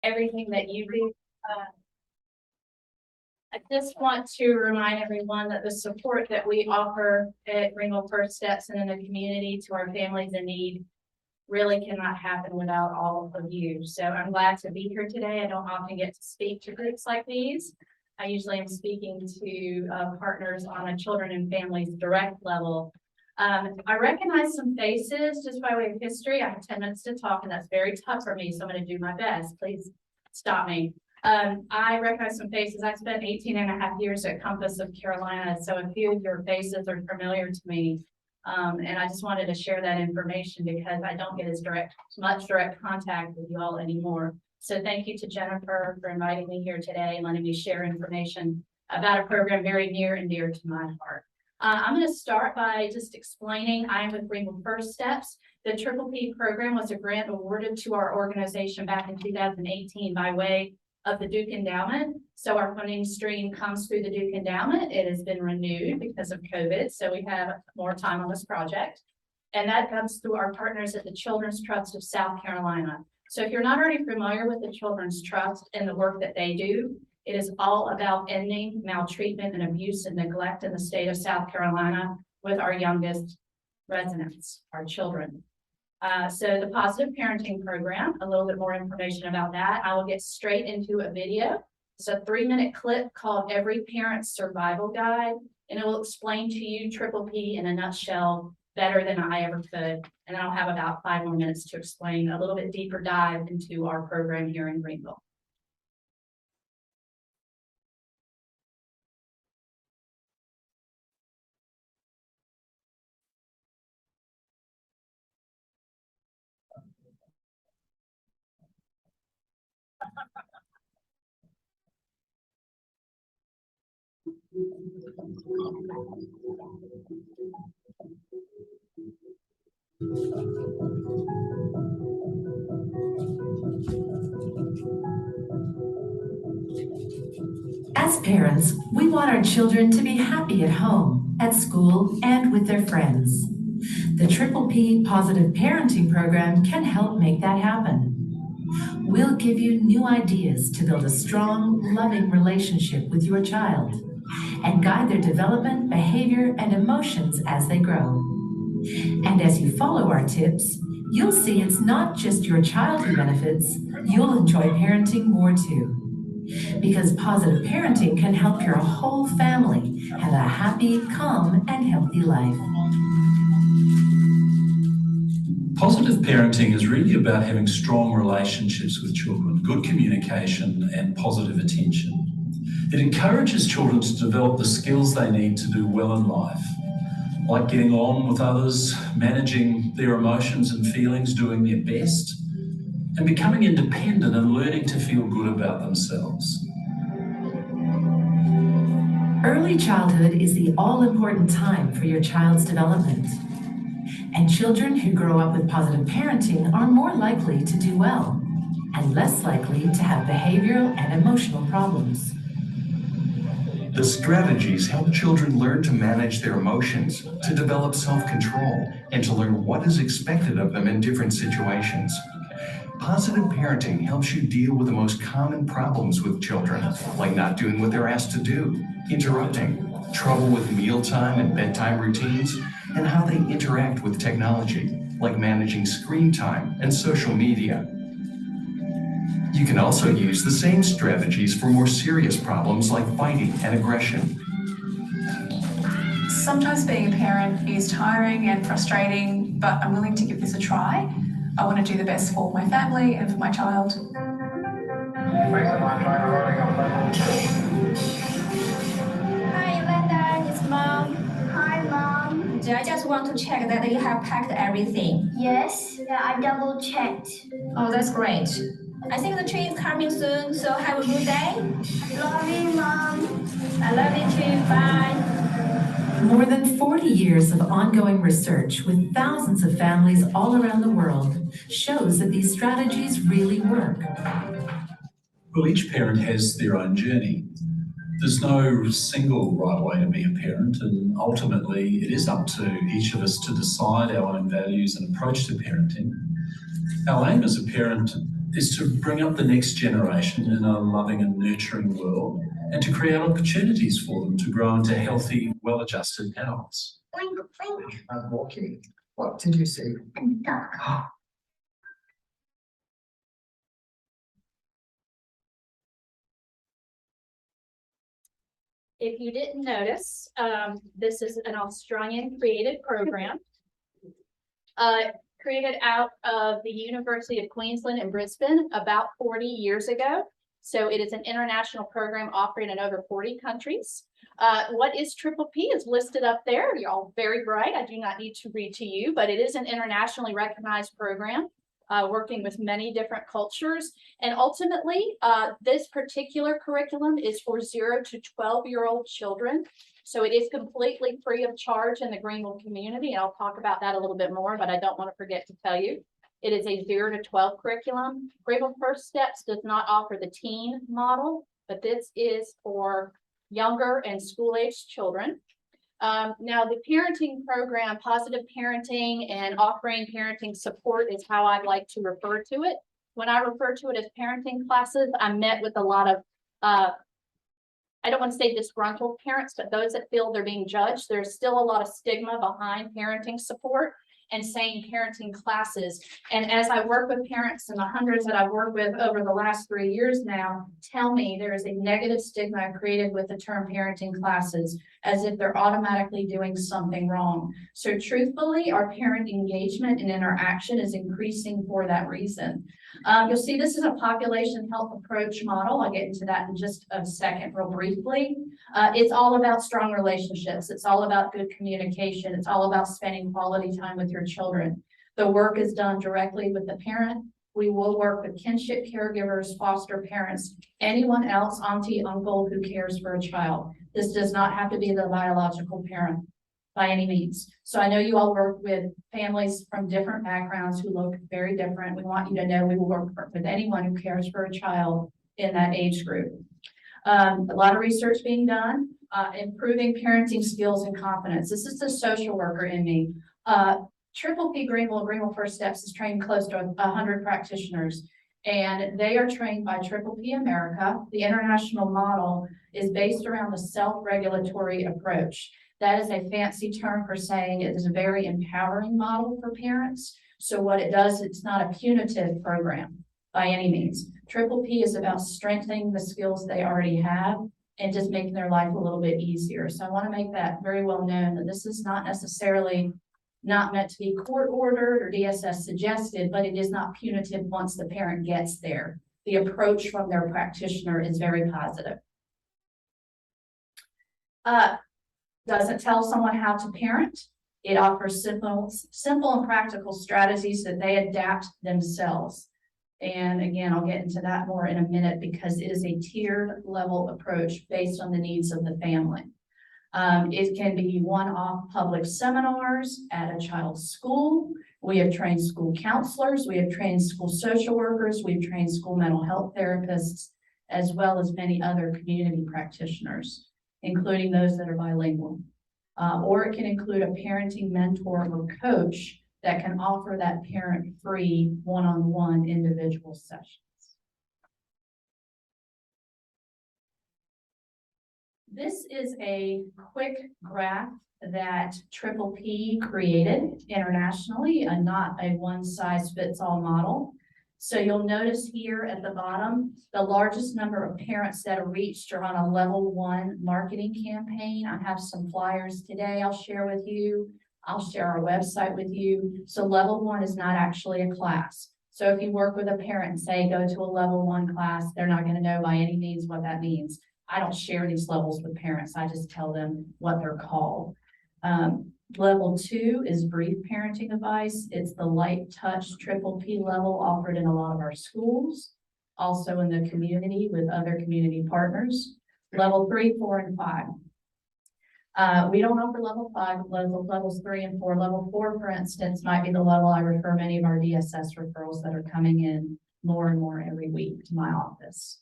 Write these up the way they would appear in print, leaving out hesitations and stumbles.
everything that you do. I just want to remind everyone that the support that we offer at Greenville First Steps and in the community to our families in need really cannot happen without all of you. So I'm glad to be here today. I don't often get to speak to groups like these. I usually am speaking to partners on a children and families direct level. I recognize some faces just by way of history. I have 10 minutes to talk, and that's very tough for me, so I'm going to do my best. Please stop me. I recognize some faces. I spent 18 and a half years at Compass of Carolina, so a few of your faces are familiar to me. And I just wanted to share that information because I don't get as much direct contact with you all anymore. So thank you to Jennifer for inviting me here today and letting me share information about a program very near and dear to my heart. I'm going to start by just explaining I am with Greenville First Steps. The Triple P program was a grant awarded to our organization back in 2018 by way of the Duke Endowment. So our funding stream comes through the Duke Endowment. It has been renewed because of COVID, so we have more time on this project. And that comes through our partners at the Children's Trust of South Carolina. So if you're not already familiar with the Children's Trust and the work that they do, it is all about ending maltreatment and abuse and neglect in the state of South Carolina with our youngest residents, our children. So the Positive Parenting Program, a little bit more information about that. I will get straight into a video. It's a 3-minute clip called Every Parent's Survival Guide, and it will explain to you Triple P in a nutshell better than I ever could. And then I'll have about 5 more minutes to explain a little bit deeper dive into our program here in Greenville. As parents, we want our children to be happy at home, at school, and with their friends. The Triple P Positive Parenting Program can help make that happen. We'll give you new ideas to build a strong, loving relationship with your child and guide their development, behavior, and emotions as they grow. And as you follow our tips, you'll see it's not just your child who benefits, you'll enjoy parenting more too. Because positive parenting can help your whole family have a happy, calm, and healthy life. Positive parenting is really about having strong relationships with children, good communication, and positive attention. It encourages children to develop the skills they need to do well in life, like getting along with others, managing their emotions and feelings, doing their best, and becoming independent and learning to feel good about themselves. Early childhood is the all-important time for your child's development. And children who grow up with positive parenting are more likely to do well and less likely to have behavioral and emotional problems. The strategies help children learn to manage their emotions, to develop self-control, and to learn what is expected of them in different situations. Positive parenting helps you deal with the most common problems with children, like not doing what they're asked to do, interrupting, trouble with mealtime and bedtime routines, and how they interact with technology, like managing screen time and social media. You can also use the same strategies for more serious problems like fighting and aggression. Sometimes being a parent is tiring and frustrating, but I'm willing to give this a try. I want to do the best for my family and for my child. Hi, Linda, it's Mom. Hi, Mom. I just want to check that you have packed everything. Yes, I double checked. Oh, that's great. I think the train is coming soon, so have a good day. Love you, Mom. I love you too. Bye. More than 40 years of ongoing research with thousands of families all around the world shows that these strategies really work. Well, each parent has their own journey. There's no single right way to be a parent, and ultimately it is up to each of us to decide our own values and approach to parenting. Our aim as a parent is to bring up the next generation in a loving and nurturing world and to create opportunities for them to grow into healthy, well-adjusted adults. Walking. What did you see? A duck. If you didn't notice, this is an Australian created program. Created out of the University of Queensland in Brisbane about 40 years ago. So it is an international program offering in over 40 countries. What is Triple P is listed up there. You're all very bright. I do not need to read to you, but it is an internationally recognized program working with many different cultures. And ultimately, this particular curriculum is for 0 to 12-year-old children. So it is completely free of charge in the Greenville community. And I'll talk about that a little bit more, but I don't want to forget to tell you, it is a 0 to 12 curriculum. Greenville First Steps does not offer the teen model, but this is for younger and school-aged children. Now the parenting program, positive parenting and offering parenting support is how I like to refer to it. When I refer to it as parenting classes, I met with a lot of, I don't want to say disgruntled parents, but those that feel they're being judged. There's still a lot of stigma behind parenting support and saying parenting classes. And as I work with parents and the hundreds that I've worked with over the last 3 years now, tell me there is a negative stigma created with the term parenting classes as if they're automatically doing something wrong. So truthfully, our parent engagement and interaction is increasing for that reason. You'll see this is a population health approach model. I'll get into that in just a second real briefly. It's all about strong relationships. It's all about good communication. It's all about spending quality time with your children. The work is done directly with the parent. We will work with kinship caregivers, foster parents, anyone else, auntie, uncle who cares for a child. This does not have to be the biological parent by any means. So I know you all work with families from different backgrounds who look very different. We want you to know we will work with anyone who cares for a child in that age group. A lot of research being done, improving parenting skills and confidence. This is the social worker in me. Triple P Greenville First Steps is trained close to 100 practitioners, and they are trained by Triple P America. The international model is based around the self-regulatory approach. That is a fancy term for saying it is a very empowering model for parents. So what it does, it's not a punitive program by any means. Triple P is about strengthening the skills they already have and just making their life a little bit easier. So I want to make that very well known that this is not necessarily not meant to be court ordered or DSS suggested, but it is not punitive once the parent gets there. The approach from their practitioner is very positive. Doesn't tell someone how to parent. It offers simple and practical strategies that they adapt themselves. And again, I'll get into that more in a minute because it is a tiered level approach based on the needs of the family. It can be one-off public seminars at a child's school. We have trained school counselors. We have trained school social workers. We've trained school mental health therapists, as well as many other community practitioners, including those that are bilingual. Or it can include a parenting mentor or coach that can offer that parent-free one-on-one individual sessions. This is a quick graph that Triple P created internationally and not a one-size-fits-all model. So you'll notice here at the bottom, the largest number of parents that are reached are on a level 1 marketing campaign. I have some flyers today I'll share with you. I'll share our website with you. So level 1 is not actually a class. So if you work with a parent and say, go to a level 1 class, they're not going to know by any means what that means. I don't share these levels with parents. I just tell them what they're called. Level 2 is brief parenting advice. It's the light touch Triple P level offered in a lot of our schools, also in the community with other community partners. Level 3, 4, and 5. We don't offer level 5, levels 3 and 4. Level 4, for instance, might be the level I refer many of our DSS referrals that are coming in more and more every week to my office.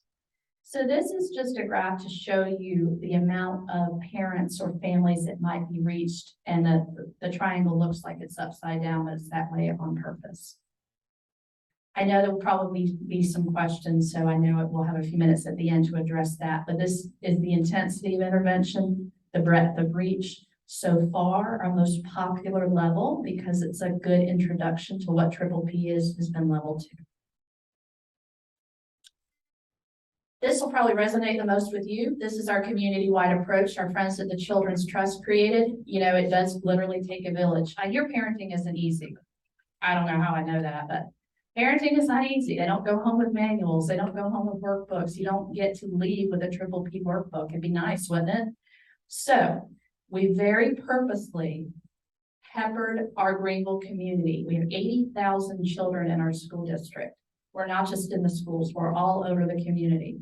So this is just a graph to show you the amount of parents or families that might be reached, and the triangle looks like it's upside down, but it's that way on purpose. I know there will probably be some questions, so I know we'll have a few minutes at the end to address that, but this is the intensity of intervention, the breadth of reach. So far, our most popular level, because it's a good introduction to what Triple P is, has been level 2. This will probably resonate the most with you. This is our community-wide approach our friends at the Children's Trust created. You know, it does literally take a village. I hear parenting isn't easy. I don't know how I know that, but parenting is not easy. They don't go home with manuals. They don't go home with workbooks. You don't get to leave with a Triple P workbook. It'd be nice, wouldn't it? So we very purposely peppered our Greenville community. We have 80,000 children in our school district. We're not just in the schools, we're all over the community.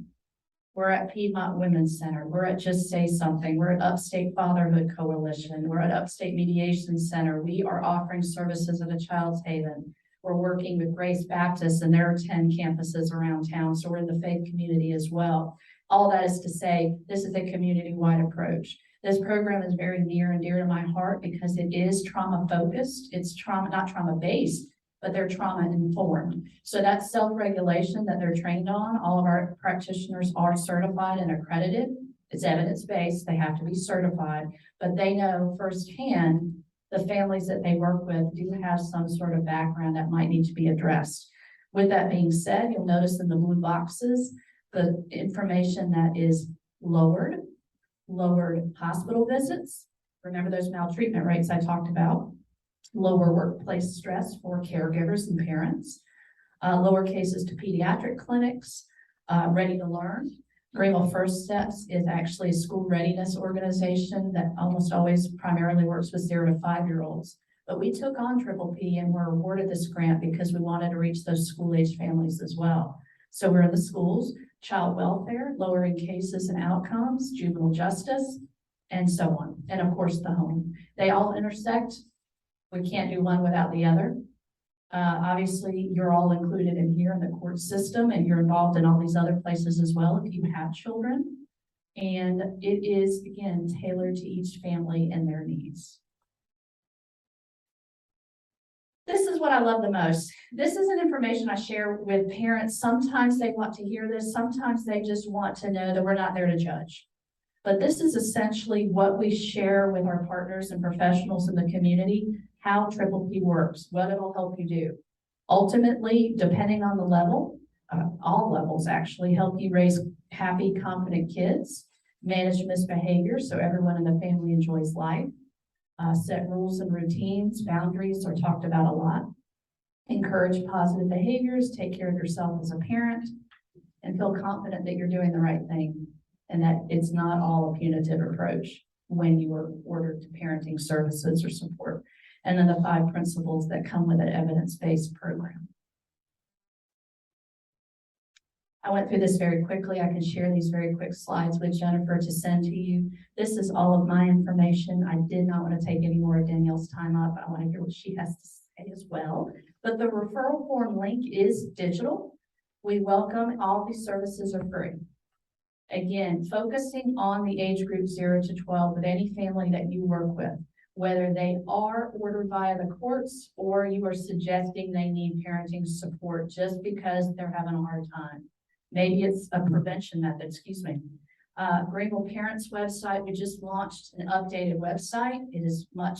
We're at Piedmont Women's Center. We're at Just Say Something. We're at Upstate Fatherhood Coalition. We're at Upstate Mediation Center. We are offering services at a Child's Haven. We're working with Grace Baptist, and there are 10 campuses around town. So we're in the faith community as well. All that is to say, this is a community-wide approach. This program is very near and dear to my heart because it is trauma-focused. It's trauma, not trauma-based, but they're trauma-informed. So that self-regulation that they're trained on, all of our practitioners are certified and accredited. It's evidence-based. They have to be certified, but they know firsthand the families that they work with do have some sort of background that might need to be addressed. With that being said, you'll notice in the blue boxes, the information that is lowered hospital visits. Remember those maltreatment rates I talked about, lower workplace stress for caregivers and parents, lower cases to pediatric clinics, Ready to Learn. Greenville First Steps is actually a school readiness organization that almost always primarily works with 0 to 5-year-olds. But we took on Triple P and were awarded this grant because we wanted to reach those school-age families as well. So we're in the schools, child welfare, lowering cases and outcomes, juvenile justice, and so on. And of course, the home. They all intersect. We can't do one without the other. Obviously, you're all included in here in the court system, and you're involved in all these other places as well if you have children. And it is, again, tailored to each family and their needs. This is what I love the most. This isn't information I share with parents. Sometimes they want to hear this. Sometimes they just want to know that we're not there to judge. But this is essentially what we share with our partners and professionals in the community, how Triple P works, what it'll help you do. Ultimately, depending on the level, all levels actually help you raise happy, confident kids, manage misbehavior so everyone in the family enjoys life, set rules and routines, boundaries are talked about a lot, encourage positive behaviors, take care of yourself as a parent, and feel confident that you're doing the right thing and that it's not all a punitive approach when you are ordered to parenting services or support. And then the 5 principles that come with an evidence-based program. I went through this very quickly. I can share these very quick slides with Jennifer to send to you. This is all of my information. I did not want to take any more of Danielle's time up. I want to hear what she has to say as well. But the referral form link is digital. We welcome all these services are free. Again, focusing on the age group 0 to 12 with any family that you work with, whether they are ordered via the courts or you are suggesting they need parenting support just because they're having a hard time. Maybe it's a prevention method, excuse me. Greenville Parents website, we just launched an updated website. It is much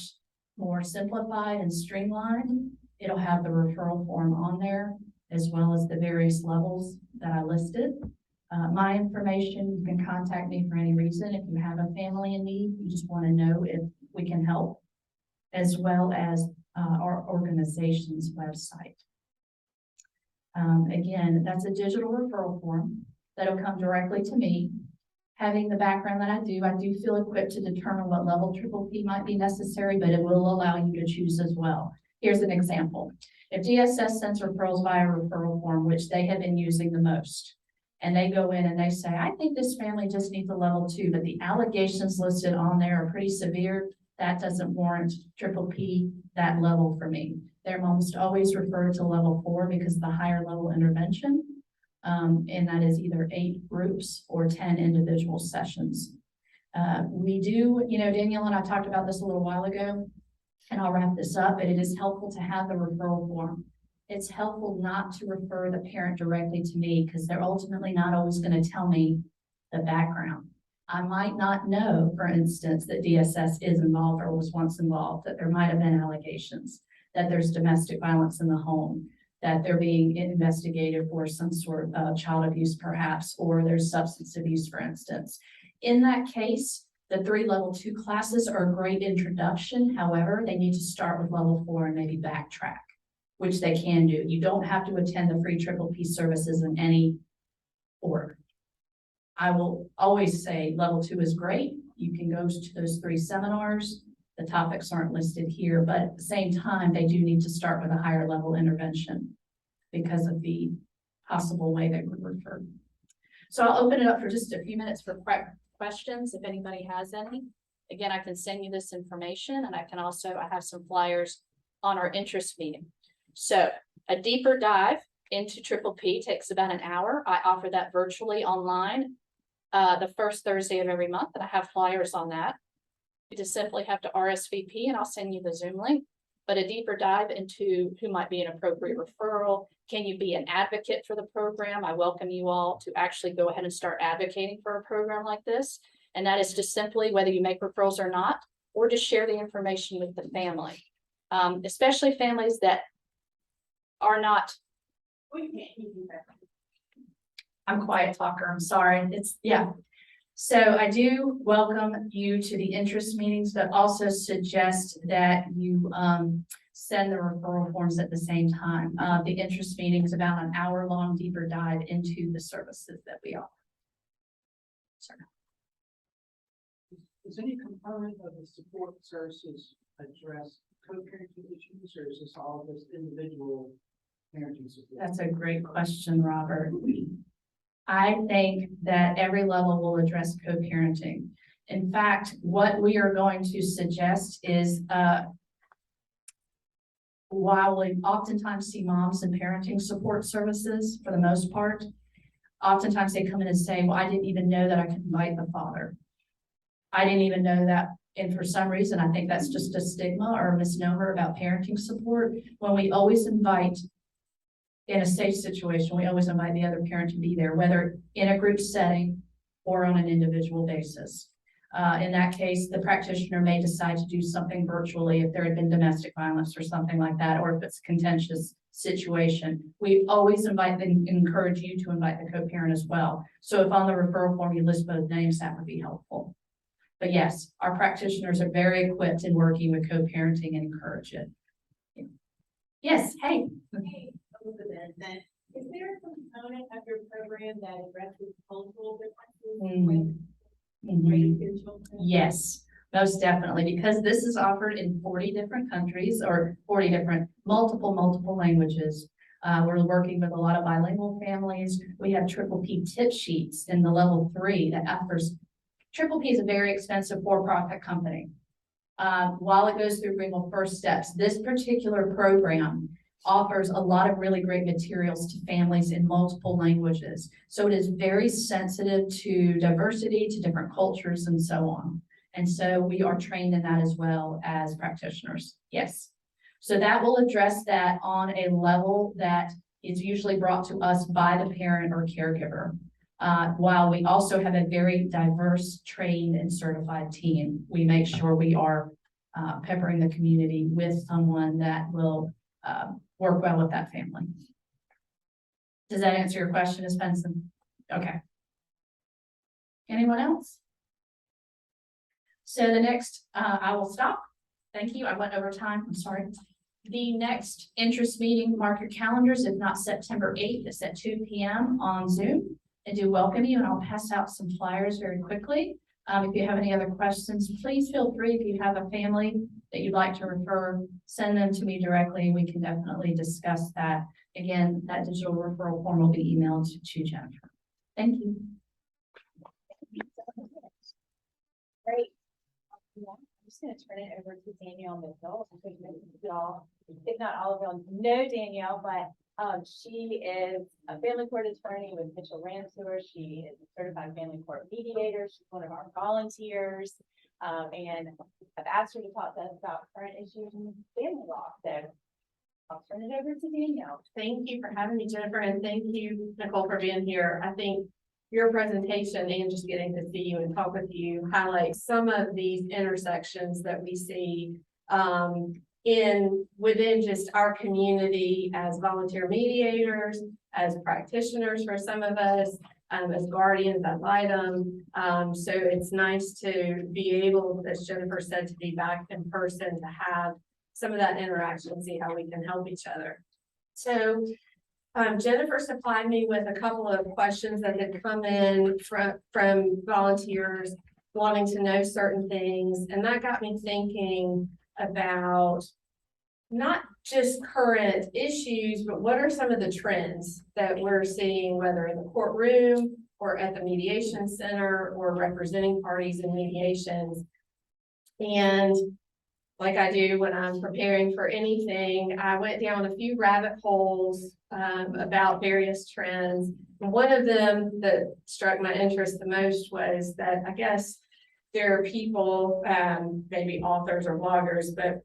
more simplified and streamlined. It'll have the referral form on there, as well as the various levels that I listed. My information, you can contact me for any reason. If you have a family in need, you just want to know if we can help, as well as our organization's website. Again, that's a digital referral form that'll come directly to me. Having the background that I do feel equipped to determine what level Triple P might be necessary, but it will allow you to choose as well. Here's an example. If DSS sends referrals via referral form, which they have been using the most, and they go in and they say, I think this family just needs a level 2, but the allegations listed on there are pretty severe, that doesn't warrant Triple P that level for me. They're almost always referred to level 4 because the higher level intervention, and that is either 8 groups or 10 individual sessions. We do, you know, Danielle and I talked about this a little while ago, and I'll wrap this up, but it is helpful to have the referral form. it's helpful not to refer the parent directly to me because they're ultimately not always going to tell me the background. I might not know, for instance, that DSS is involved or was once involved, that there might have been allegations, that there's domestic violence in the home, that they're being investigated for some sort of child abuse perhaps, or there's substance abuse, for instance. In that case, the 3 level 2 classes are a great introduction. However, they need to start with level 4 and maybe backtrack, which they can do. You don't have to attend the free triple P services in any order. I will always say level 2 is great. You can go to those 3 seminars. The topics aren't listed here, but at the same time, they do need to start with a higher level intervention because of the possible way they were referred. So I'll open it up for just a few minutes for questions, if anybody has any. Again, I can send you this information, and I have some flyers on our interest meeting. So a deeper dive into triple P takes about an hour. I offer that virtually online the first Thursday of every month, and I have flyers on that. You just simply have to RSVP and I'll send you the Zoom link. But a deeper dive into who might be an appropriate referral. Can you be an advocate for the program? I welcome you all to actually go ahead and start advocating for a program like this. And that is just simply whether you make referrals or not, or just share the information with the family. Especially families that are not. I'm a quiet talker, I'm sorry. So I do welcome you to the interest meetings, but also suggest that you send the referral forms at the same time. The interest meeting is about an hour-long deeper dive into the services that we offer. Sorry. Does any component of the support services address co-parenting issues, or is this all just individual parenting support? That's a great question, Robert. I think that every level will address co-parenting. In fact, what we are going to suggest is, while we oftentimes see moms in parenting support services for the most part, oftentimes they come in and say, well, I didn't even know that I could invite the father. I didn't even know that. And for some reason, I think that's just a stigma or a misnomer about parenting support. When we always invite, in a safe situation, we always invite the other parent to be there, whether in a group setting or on an individual basis. In that case, the practitioner may decide to do something virtually if there had been domestic violence or something like that, or if it's a contentious situation. We always invite and encourage you to invite the co-parent as well. So if on the referral form you list both names, that would be helpful. But yes, our practitioners are very equipped in working with co-parenting and encourage it. Yes, hey. Hey, Elizabeth, is there a component of your program that addresses cultural differences with raising children? Yes, most definitely, because this is offered in 40 different countries or 40 different multiple languages. We're working with a lot of bilingual families. We have triple P tip sheets in the level 3 that offers. Triple P is a very expensive for-profit company. While it goes through Greenville First Steps, this particular program offers a lot of really great materials to families in multiple languages. So it is very sensitive to diversity, to different cultures, and so on. And so we are trained in that as well as practitioners. Yes. So that will address that on a level that is usually brought to us by the parent or caregiver. While we also have a very diverse, trained, and certified team, we make sure we are peppering the community with someone that will work well with that family. Does that answer your question, Ms. Benson? Okay. Anyone else? So the next, I will stop. Thank you. I went over time. I'm sorry. The next interest meeting, mark your calendars. If not September 8th, it's at 2 p.m. on Zoom. I do welcome you, and I'll pass out some flyers very quickly. If you have any other questions, please feel free. If you have a family that you'd like to refer, send them to me directly. We can definitely discuss that. Again, that digital referral form will be emailed to Jennifer. Thank you. Great. I'm just going to turn it over to Danielle Mitchell. I think y'all, if not all of y'all know Danielle, but she is a family court attorney with Mitchell Ransour. She is a certified family court mediator. She's one of our volunteers. And I've asked her to talk to us about current issues in family law. So I'll turn it over to Danielle. Thank you for having me, Jennifer, and thank you, Nicole, for being here. I think your presentation and just getting to see you and talk with you highlights some of these intersections that we see within just our community as volunteer mediators, as practitioners for some of us, as guardians ad litem. So it's nice to be able, as Jennifer said, to be back in person, to have some of that interaction, see how we can help each other. So Jennifer supplied me with a couple of questions that had come in from volunteers wanting to know certain things. And that got me thinking about not just current issues, but what are some of the trends that we're seeing, whether in the courtroom or at the mediation center or representing parties in mediations. And like I do when I'm preparing for anything, I went down a few rabbit holes about various trends. And one of them that struck my interest the most was that I guess there are people, maybe authors or bloggers, but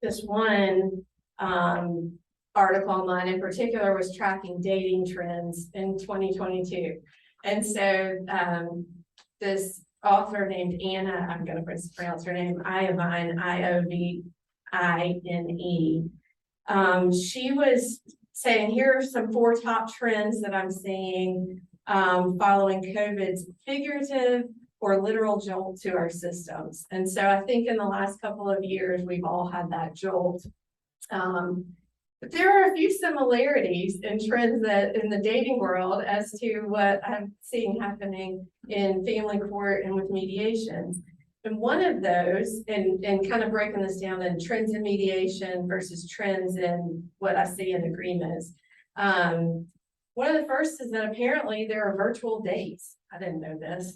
this one article online in particular was tracking dating trends in 2022. And so this author named Anna, I'm going to pronounce her name, Iovine, I-O-V-I-N-E. She was saying, here are some 4 top trends that I'm seeing following COVID's figurative or literal jolt to our systems. And so I think in the last couple of years, we've all had that jolt. But there are a few similarities in trends that in the dating world as to what I'm seeing happening in family court and with mediations. And one of those, and kind of breaking this down in trends in mediation versus trends in what I see in agreements. One of the first is that apparently there are virtual dates. I didn't know this.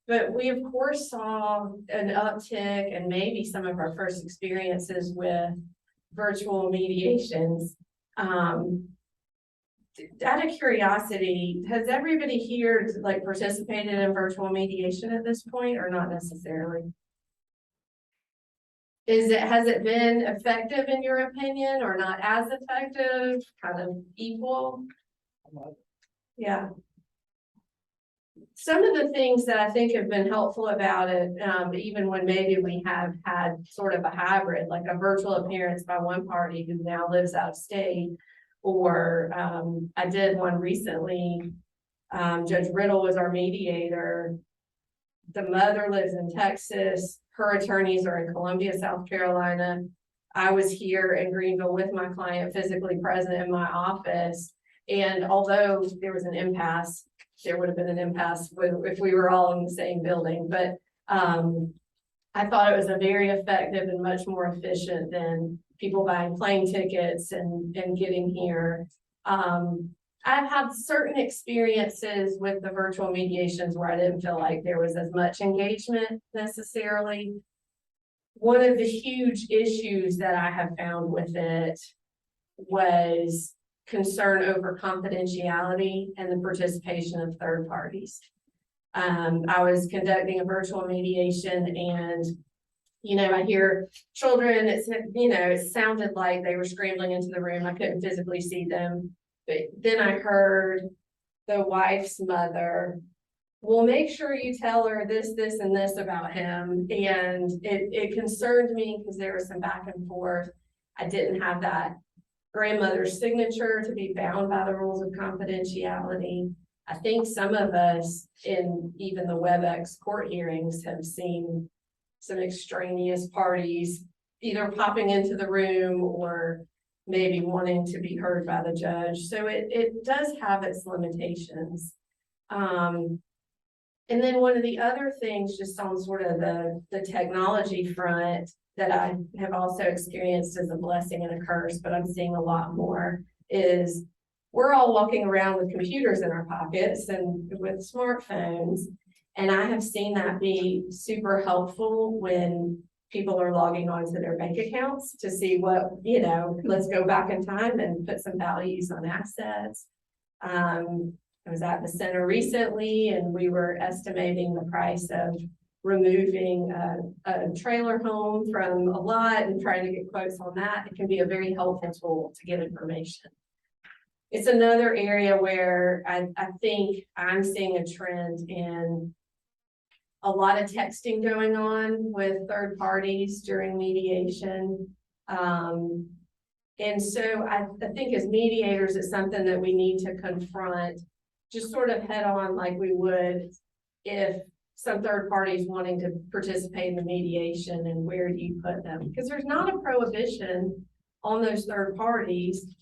But we of course saw an uptick and maybe some of our first experiences with virtual mediations. Out of curiosity, has everybody here like participated in virtual mediation at this point or not necessarily? Has it been effective in your opinion or not as effective, kind of equal? Yeah. Some of the things that I think have been helpful about it, even when maybe we have had sort of a hybrid, like a virtual appearance by one party who now lives out of state, or I did one recently. Judge Riddle was our mediator. The mother lives in Texas. Her attorneys are in Columbia, South Carolina. I was here in Greenville with my client physically present in my office. And although there was an impasse, there would have been an impasse if we were all in the same building. But I thought it was a very effective and much more efficient than people buying plane tickets and getting here. I've had certain experiences with the virtual mediations where I didn't feel like there was as much engagement necessarily. One of the huge issues that I have found with it was concern over confidentiality and the participation of third parties. I was conducting a virtual mediation and, you know, I hear children, it sounded like they were scrambling into the room. I couldn't physically see them. But then I heard the wife's mother, well, make sure you tell her this, this, and this about him. And it concerned me because there was some back and forth. I didn't have that grandmother's signature to be bound by the rules of confidentiality. I think some of us in even the WebEx court hearings have seen some extraneous parties either popping into the room or maybe wanting to be heard by the judge. So it does have its limitations. And then one of the other things just on sort of the technology front that I have also experienced as a blessing and a curse, but I'm seeing a lot more, is we're all walking around with computers in our pockets and with smartphones. And I have seen that be super helpful when people are logging onto their bank accounts to see what, let's go back in time and put some values on assets. I was at the center recently and we were estimating the price of removing a trailer home from a lot and trying to get quotes on that. It can be a very helpful tool to get information. It's another area where I think I'm seeing a trend in a lot of texting going on with third parties during mediation. And so I think as mediators, it's something that we need to confront just sort of head on like we would if some third parties wanting to participate in the mediation, and where do you put them? Because there's not a prohibition on those third parties,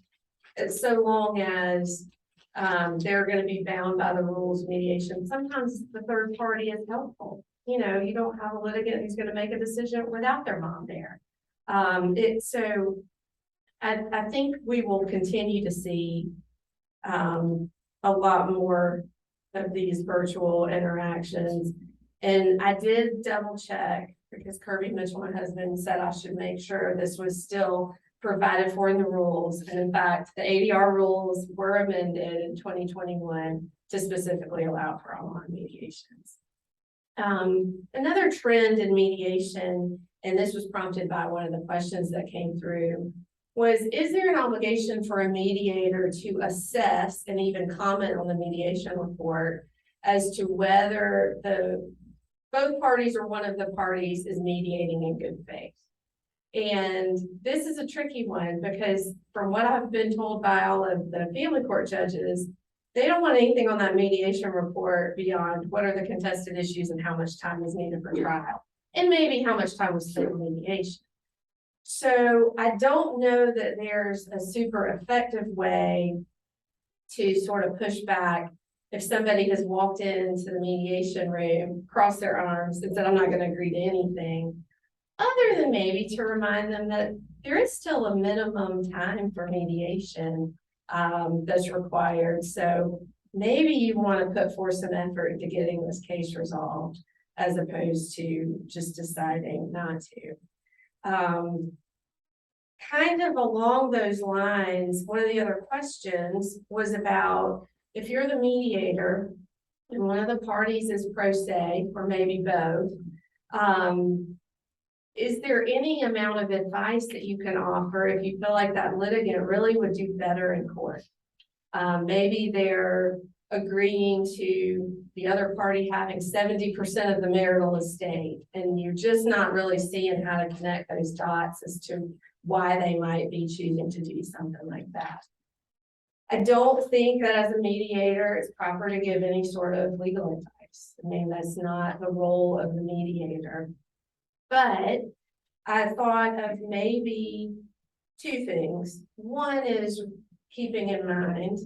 so long as they're going to be bound by the rules of mediation. Sometimes the third party is helpful. You know, you don't have a litigant who's going to make a decision without their mom there. I think we will continue to see a lot more of these virtual interactions. And I did double check because Kirby Mitchell, my husband, said I should make sure this was still provided for in the rules. And in fact, the ADR rules were amended in 2021 to specifically allow for online mediations. Another trend in mediation, and this was prompted by one of the questions that came through, was, is there an obligation for a mediator to assess and even comment on the mediation report as to whether both parties or one of the parties is mediating in good faith? And this is a tricky one because from what I've been told by all of the family court judges, they don't want anything on that mediation report beyond what are the contested issues and how much time is needed for trial, and maybe how much time was spent in mediation. So I don't know that there's a super effective way to sort of push back if somebody has walked into the mediation room, crossed their arms and said, I'm not going to agree to anything, other than maybe to remind them that there is still a minimum time for mediation that's required. So maybe you want to put forth some effort into getting this case resolved as opposed to just deciding not to. Kind of along those lines, one of the other questions was about if you're the mediator and one of the parties is pro se, or maybe both, is there any amount of advice that you can offer if you feel like that litigant really would do better in court? Maybe they're agreeing to the other party having 70% of the marital estate, and you're just not really seeing how to connect those dots as to why they might be choosing to do something like that. I don't think that as a mediator, it's proper to give any sort of legal advice. I mean, that's not the role of the mediator. But I thought of maybe two things. One is keeping in mind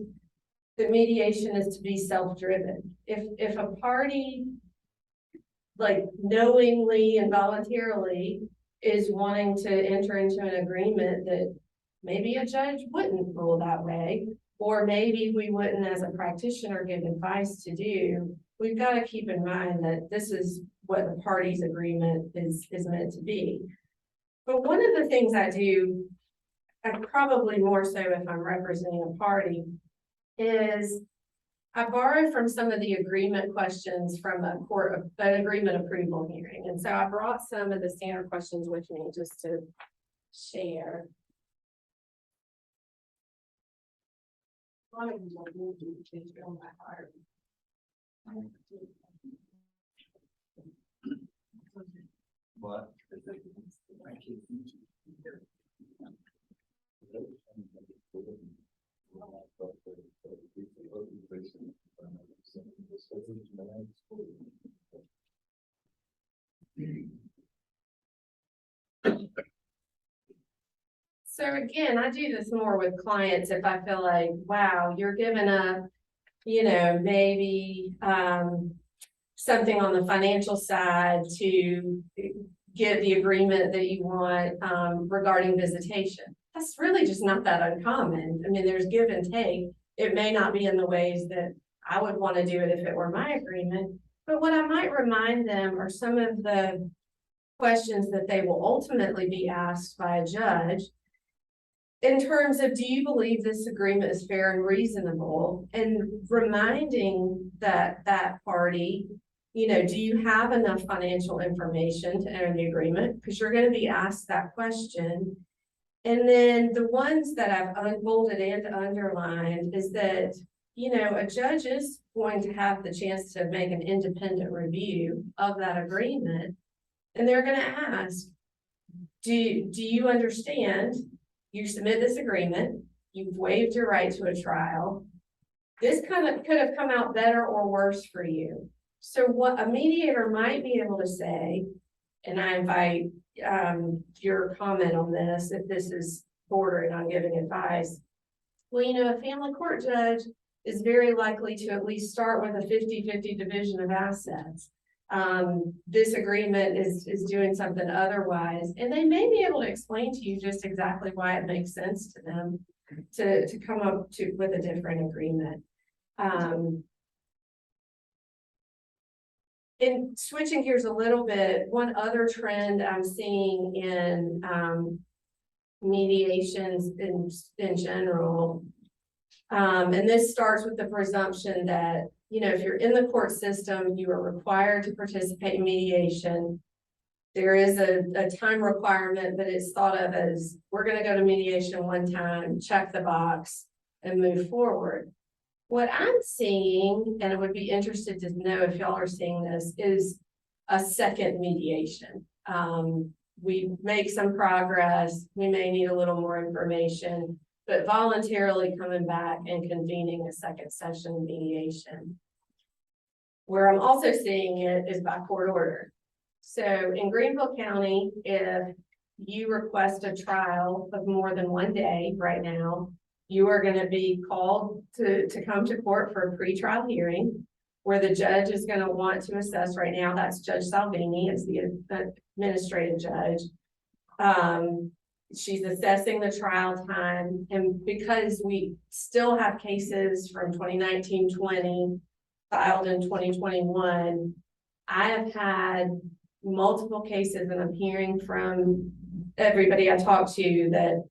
that mediation is to be self-driven. If a party, like knowingly and voluntarily, is wanting to enter into an agreement that maybe a judge wouldn't rule that way, or maybe we wouldn't as a practitioner give advice to do, we've got to keep in mind that this is what the party's agreement is meant to be. But one of the things I do, and probably more so if I'm representing a party, is I borrowed from some of the agreement questions from an agreement approval hearing. And so I brought some of the standard questions with me just to share. What? Thank you. So again, I do this more with clients if I feel like, wow, you're giving up, you know, maybe something on the financial side to get the agreement that you want regarding visitation. That's really just not that uncommon. I mean, there's give and take. It may not be in the ways that I would want to do it if it were my agreement, but what I might remind them are some of the questions that they will ultimately be asked by a judge in terms of, do you believe this agreement is fair and reasonable? And reminding that party, do you have enough financial information to enter the agreement? Because you're gonna be asked that question. And then the ones that I've unbolded and underlined is that, a judge is going to have the chance to make an independent review of that agreement. And they're gonna ask, do you understand? You submit this agreement, you've waived your right to a trial. This could have come out better or worse for you. So what a mediator might be able to say, and I invite your comment on this, if this is bordering on giving advice. Well, a family court judge is very likely to at least start with a 50-50 division of assets. This agreement is doing something otherwise, and they may be able to explain to you just exactly why it makes sense to them to come up with a different agreement. And switching gears a little bit, one other trend I'm seeing in mediations in general, and this starts with the presumption that, if you're in the court system, you are required to participate in mediation. There is a time requirement, but it's thought of as, we're gonna go to mediation one time, check the box, and move forward. What I'm seeing, and I would be interested to know if y'all are seeing this, is a second mediation. We make some progress, we may need a little more information, but voluntarily coming back and convening a second session mediation. Where I'm also seeing it is by court order. So in Greenville County, if you request a trial of more than 1 day right now, you are going to be called to come to court for a pretrial hearing where the judge is going to want to assess. Right now, that's Judge Salvini, it's the administrative judge. She's assessing the trial time, and because we still have cases from 2019-20 filed in 2021, I have had multiple cases, and I'm hearing from everybody I talk to that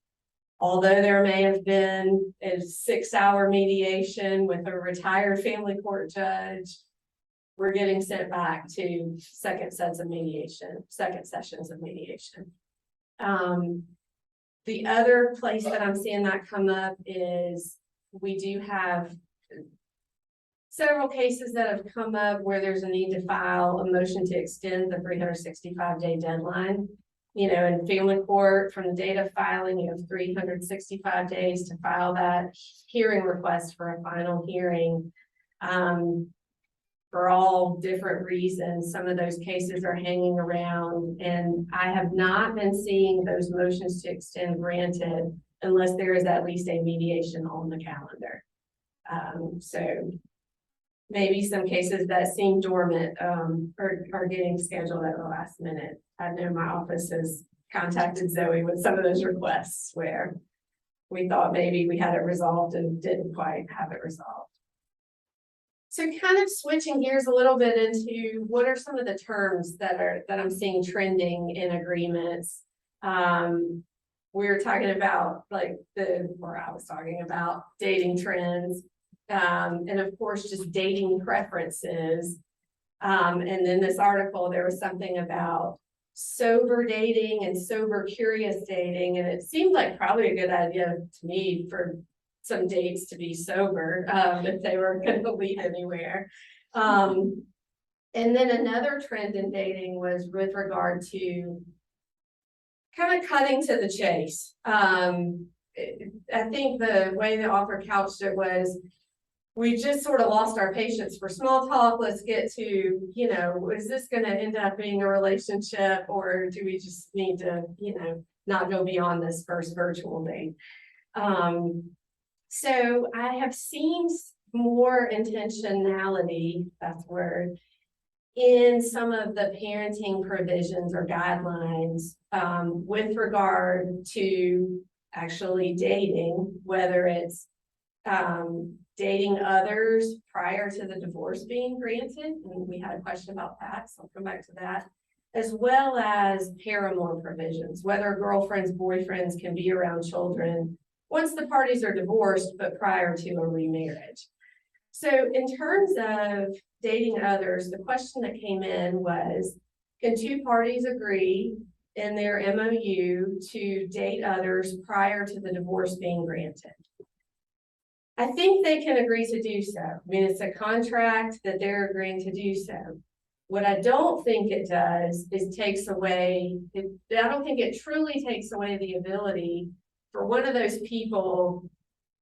although there may have been a 6-hour mediation with a retired family court judge, we're getting sent back to second sessions of mediation. The other place that I'm seeing that come up is we do have several cases that have come up where there's a need to file a motion to extend the 365-day deadline. In family court, from the date of filing, you have 365 days to file that hearing request for a final hearing. For all different reasons, some of those cases are hanging around, and I have not been seeing those motions to extend granted unless there is at least a mediation on the calendar. So maybe some cases that seem dormant are getting scheduled at the last minute. I know my office has contacted Zoe with some of those requests where we thought maybe we had it resolved and didn't quite have it resolved. So kind of switching gears a little bit into what are some of the terms that I'm seeing trending in agreements. We were talking about I was talking about dating trends, and of course just dating preferences. And in this article, there was something about sober dating and sober curious dating, and it seemed like probably a good idea to me for some dates to be sober if they were going to lead anywhere. And then another trend in dating was with regard to kind of cutting to the chase. I think the way the author couched it was, we just sort of lost our patience for small talk. Let's get to, is this going to end up being a relationship, or do we just need to, not go beyond this first virtual date? So I have seen more intentionality, that's the word, in some of the parenting provisions or guidelines with regard to actually dating, whether it's dating others prior to the divorce being granted, and we had a question about that, so I'll come back to that, as well as paramour provisions, whether girlfriends, boyfriends can be around children once the parties are divorced, but prior to a remarriage. So in terms of dating others, the question that came in was, can two parties agree in their MOU to date others prior to the divorce being granted? I think they can agree to do so. I mean, it's a contract that they're agreeing to do so. What I don't think it does is takes away, I don't think it truly takes away the ability for one of those people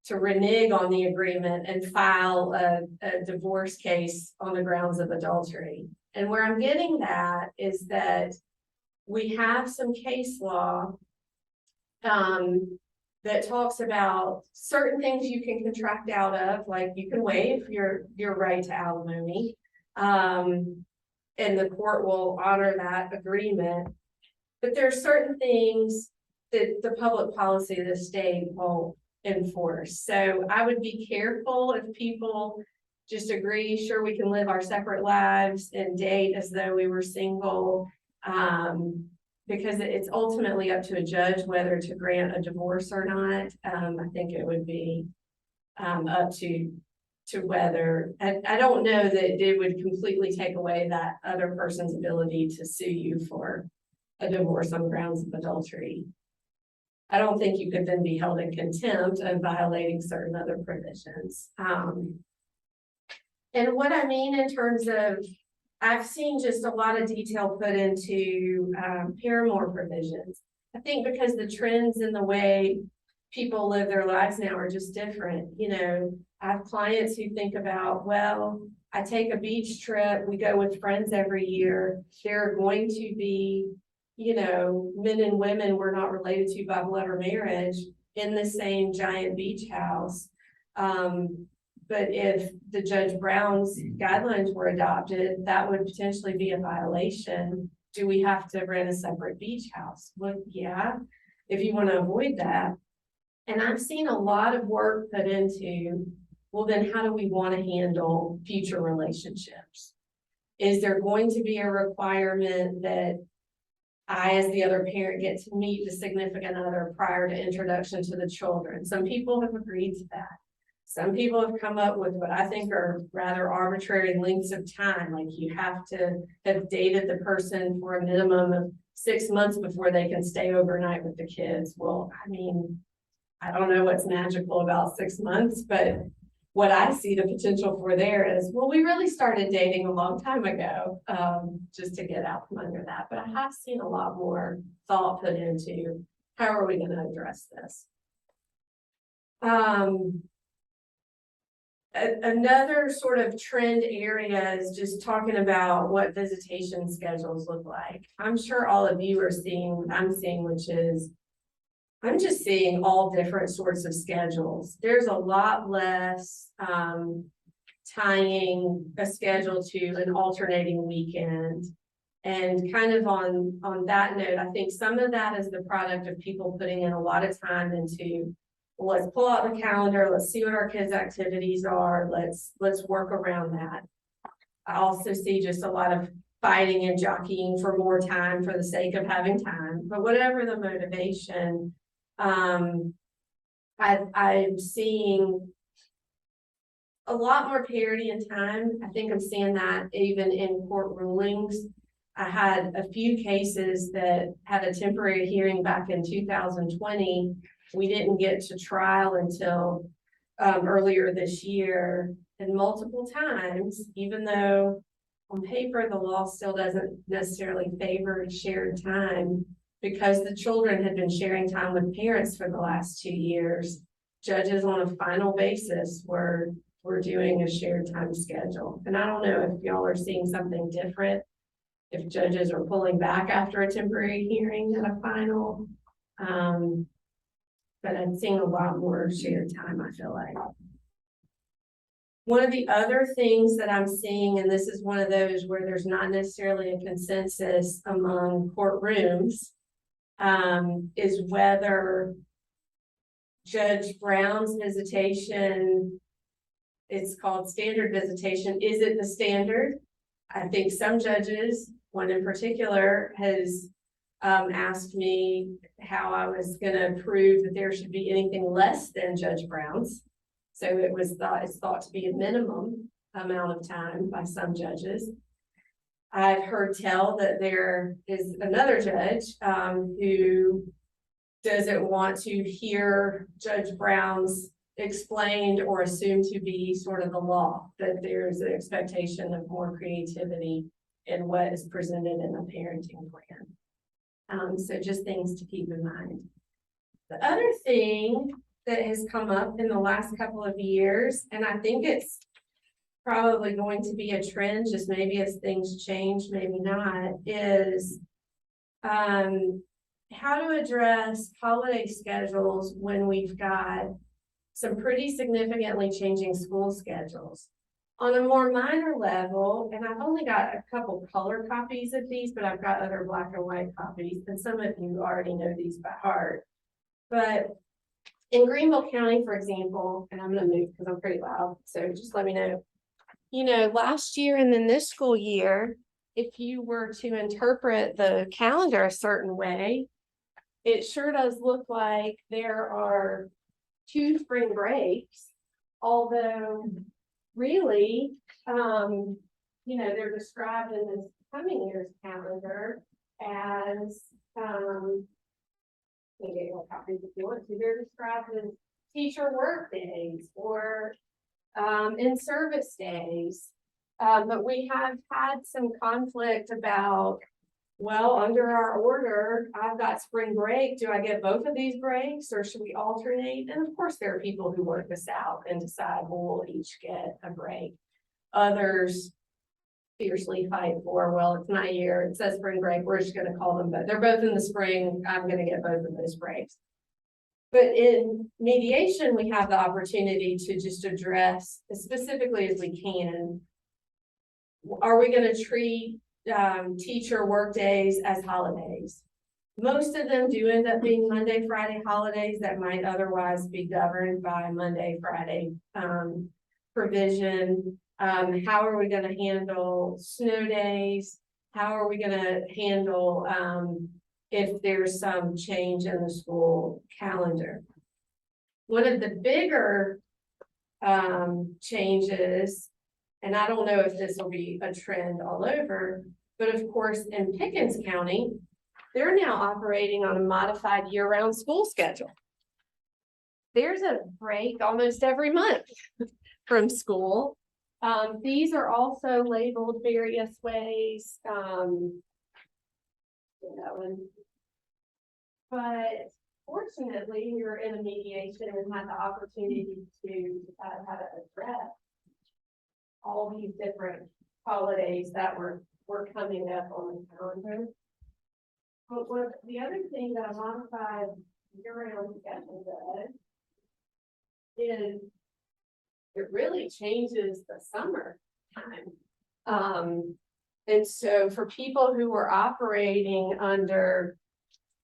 to renege on the agreement and file a divorce case on the grounds of adultery. And where I'm getting that is that we have some case law that talks about certain things you can contract out of, like you can waive your right to alimony. And the court will honor that agreement. But there are certain things that the public policy of the state won't enforce. So I would be careful if people just agree, sure, we can live our separate lives and date as though we were single. Because it's ultimately up to a judge whether to grant a divorce or not. I think it would be up to whether, I don't know that it would completely take away that other person's ability to sue you for a divorce on grounds of adultery. I don't think you could then be held in contempt of violating certain other provisions. And what I mean in terms of, I've seen just a lot of detail put into paramour provisions. I think because the trends in the way people live their lives now are just different. You know, I have clients who think about, well, I take a beach trip, we go with friends every year. There are going to be, you know, men and women we're not related to by blood or marriage in the same giant beach house. But if the Judge Brown's guidelines were adopted, that would potentially be a violation. Do we have to rent a separate beach house? Well, yeah, if you want to avoid that. And I've seen a lot of work put into, well, then how do we want to handle future relationships? Is there going to be a requirement that I, as the other parent, get to meet the significant other prior to introduction to the children? Some people have agreed to that. Some people have come up with what I think are rather arbitrary lengths of time, like you have to have dated the person for a minimum of 6 months before they can stay overnight with the kids. Well, I mean, I don't know what's magical about 6 months, but what I see the potential for there is, well, we really started dating a long time ago, just to get out from under that. But I have seen a lot more thought put into how are we going to address this. Another sort of trend area is just talking about what visitation schedules look like. I'm sure all of you are seeing what I'm seeing, which is I'm just seeing all different sorts of schedules. There's a lot less tying a schedule to an alternating weekend. And kind of on that note, I think some of that is the product of people putting in a lot of time into, let's pull out the calendar, let's see what our kids' activities are, let's work around that. I also see just a lot of fighting and jockeying for more time for the sake of having time. But whatever the motivation, I'm seeing a lot more parity in time. I think I'm seeing that even in court rulings. I had a few cases that had a temporary hearing back in 2020. We didn't get to trial until earlier this year, and multiple times, even though on paper the law still doesn't necessarily favor shared time, because the children had been sharing time with parents for the last 2 years, judges on a final basis were doing a shared time schedule. And I don't know if y'all are seeing something different, if judges are pulling back after a temporary hearing and a final. But I'm seeing a lot more shared time, I feel like. One of the other things that I'm seeing, and this is one of those where there's not necessarily a consensus among courtrooms, is whether Judge Brown's visitation, it's called standard visitation, is it the standard? I think some judges, one in particular, has asked me how I was going to prove that there should be anything less than Judge Brown's. So it's thought to be a minimum. amount of time by some judges. I've heard tell that there is another judge, who doesn't want to hear Judge Brown's explained or assumed to be sort of the law, that there's an expectation of more creativity in what is presented in a parenting plan. So just things to keep in mind. The other thing that has come up in the last couple of years, and I think it's probably going to be a trend, just maybe as things change, maybe not, is how to address holiday schedules when we've got some pretty significantly changing school schedules. On a more minor level, and I've only got a couple color copies of these, but I've got other black and white copies, and some of you already know these by heart. But in Greenville County, for example, and I'm gonna move because I'm pretty loud, so just let me know. You know, last year and then this school year, if you were to interpret the calendar a certain way, it sure does look like there are 2 spring breaks, although really, you know, they're described in this coming year's calendar as, you can get more copies if you want to, they're described as teacher work days or in service days. But we have had some conflict about, well, under our order, I've got spring break. Do I get both of these breaks or should we alternate? And of course, there are people who work this out and decide, well, we'll each get a break. Others fiercely fight for, well, it's my year. It says spring break. We're just going to call them, but they're both in the spring. I'm going to get both of those breaks. But in mediation, we have the opportunity to just address as specifically as we can. Are we going to treat teacher work days as holidays? Most of them do end up being Monday, Friday holidays that might otherwise be governed by Monday, Friday provision. How are we going to handle snow days? How are we going to handle if there's some change in the school calendar? One of the bigger changes, and I don't know if this will be a trend all over, but of course in Pickens County, they're now operating on a modified year-round school schedule. There's a break almost every month from school. These are also labeled various ways. But fortunately, we were in a mediation and had the opportunity to have it address all these different holidays that were coming up on the calendar. But the other thing that a modified year-round schedule does is it really changes the summer time. And so for people who were operating under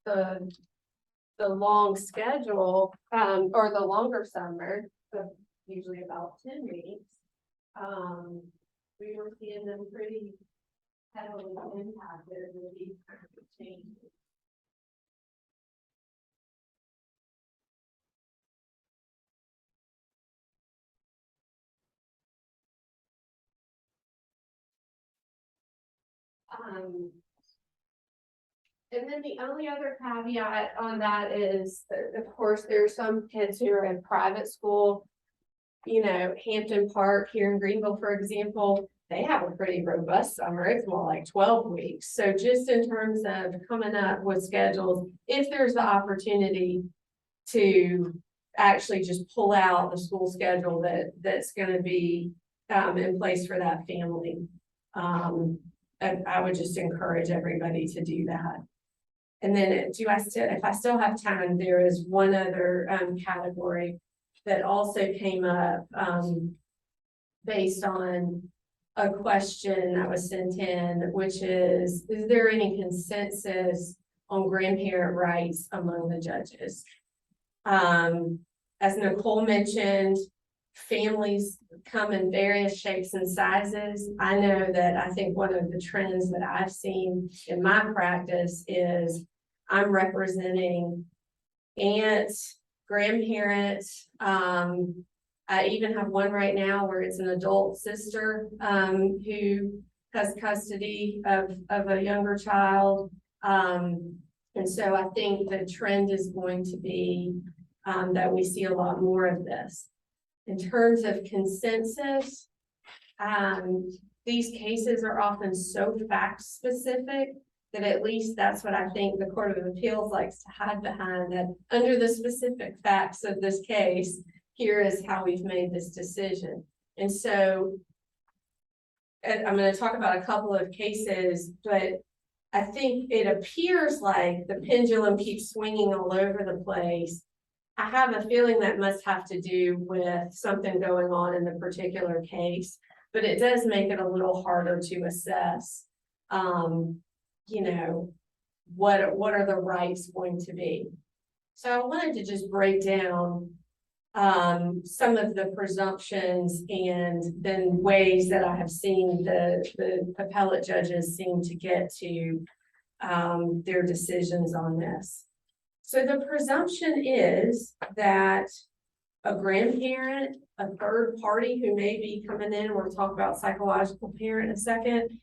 the long schedule, or the longer summer, usually about 10 weeks, we were seeing them pretty heavily impacted with these kinds of changes. And then the only other caveat on that is, of course, there are some kids who are in private school. You know, Hampton Park here in Greenville, for example, they have a pretty robust summer. It's more like 12 weeks. So just in terms of coming up with schedules, if there's the opportunity to actually just pull out the school schedule that's going to be in place for that family, I would just encourage everybody to do that. And then if I still have time, there is one other category that also came up based on a question that was sent in, which is there any consensus on grandparent rights among the judges? As Nicole mentioned, families come in various shapes and sizes. I know that I think one of the trends that I've seen in my practice is I'm representing aunts, grandparents. I even have one right now where it's an adult sister, who has custody of a younger child. And so I think the trend is going to be, that we see a lot more of this. In terms of consensus, these cases are often so fact specific that at least that's what I think the Court of Appeals likes to hide behind, that under the specific facts of this case, here is how we've made this decision. And so I'm going to talk about a couple of cases, but I think it appears like the pendulum keeps swinging all over the place. I have a feeling that must have to do with something going on in the particular case, but it does make it a little harder to assess, you know, what are the rights going to be. So I wanted to just break down some of the presumptions and then ways that I have seen the appellate judges seem to get to their decisions on this. So the presumption is that a grandparent, a third party who may be coming in, we'll talk about psychological parent in a second,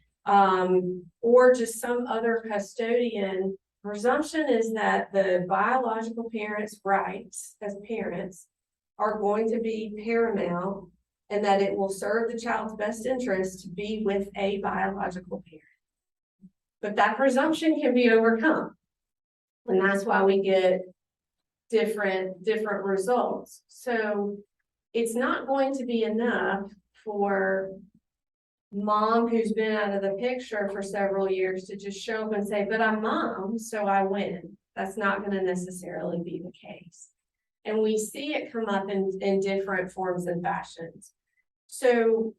or just some other custodian, presumption is that the biological parents' rights as parents are going to be paramount and that it will serve the child's best interest to be with a biological parent. But that presumption can be overcome. And that's why we get different results. So it's not going to be enough for mom who's been out of the picture for several years to just show up and say, but I'm mom, so I win. That's not going to necessarily be the case. And we see it come up in different forms and fashions. So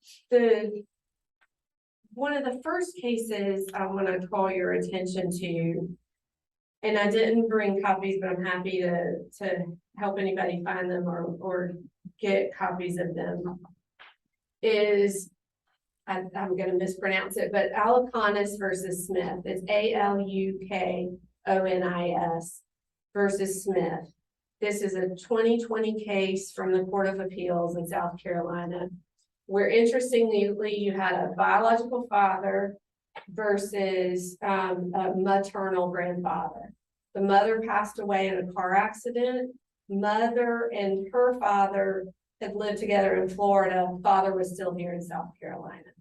one of the first cases I want to call your attention to, and I didn't bring copies, but I'm happy to help anybody find them or get copies of them, is, I'm going to mispronounce it, but Alukonis versus Smith. It's Alukonis versus Smith. This is a 2020 case from the Court of Appeals in South Carolina, where interestingly, you had a biological father versus a maternal grandfather. The mother passed away in a car accident. Mother and her father had lived together in Florida. Father was still here in South Carolina.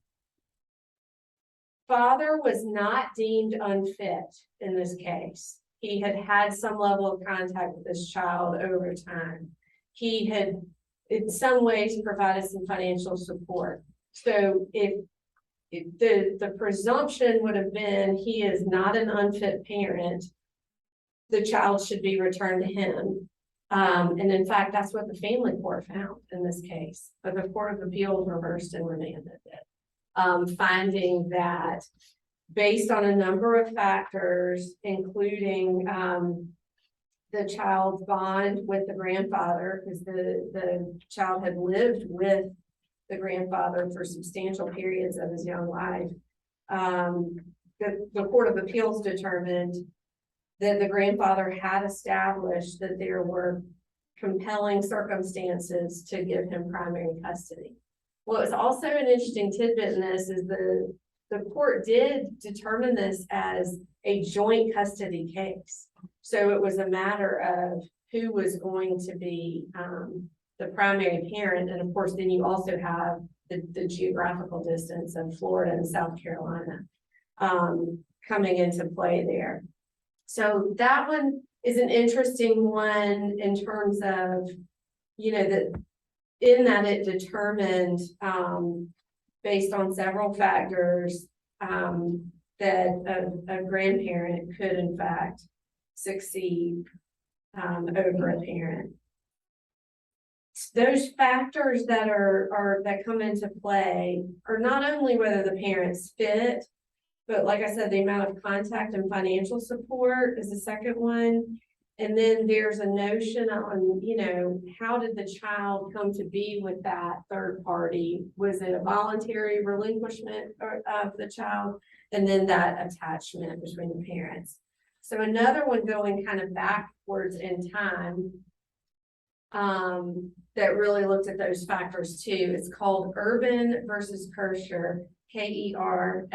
Father was not deemed unfit in this case. He had had some level of contact with this child over time. He had, in some ways, provided some financial support. So if the presumption would have been he is not an unfit parent, the child should be returned to him. And in fact, that's what the family court found in this case. But the Court of Appeals reversed and remanded it, finding that based on a number of factors, including the child's bond with the grandfather, because the child had lived with the grandfather for substantial periods of his young life. The Court of Appeals determined that the grandfather had established that there were compelling circumstances to give him primary custody. What was also an interesting tidbit in this is the court did determine this as a joint custody case. So it was a matter of who was going to be the primary parent. And of course, then you also have the geographical distance of Florida and South Carolina coming into play there. So that one is an interesting one in terms of, you know, that in that it determined based on several factors that a grandparent could in fact succeed over a parent. Those factors that that come into play are not only whether the parents fit, but like I said, the amount of contact and financial support is the second one. And then there's a notion on, you know, how did the child come to be with that third party? Was it a voluntary relinquishment of the child? And then that attachment between the parents. So another one going kind of backwards in time, that really looked at those factors too. It's called Urban versus Kerscher, Kerscher.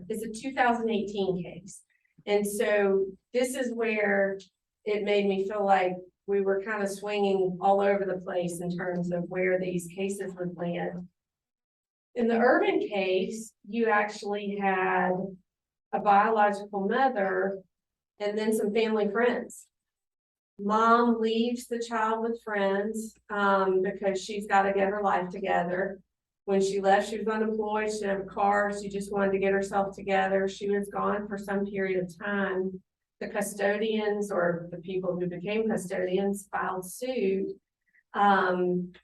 It's a 2018 case. And so this is where it made me feel like we were kind of swinging all over the place in terms of where these cases would land. In the Urban case, you actually had a biological mother and then some family friends. Mom leaves the child with friends because she's got to get her life together. When she left, she was unemployed, she didn't have a car, she just wanted to get herself together. She was gone for some period of time. The custodians, or the people who became custodians, filed suit. And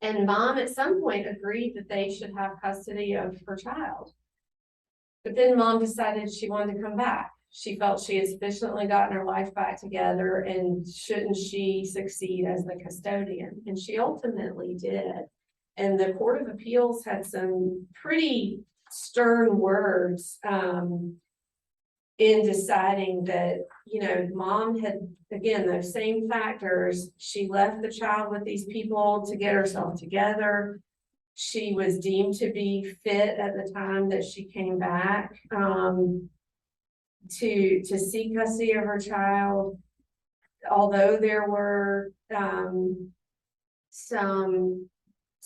mom at some point agreed that they should have custody of her child. But then mom decided she wanted to come back. She felt she had sufficiently gotten her life back together, and shouldn't she succeed as the custodian? And she ultimately did. And the Court of Appeals had some pretty stern words in deciding that, you know, mom had, again, those same factors. She left the child with these people to get herself together. She was deemed to be fit at the time that she came back to seek custody of her child. Although there were some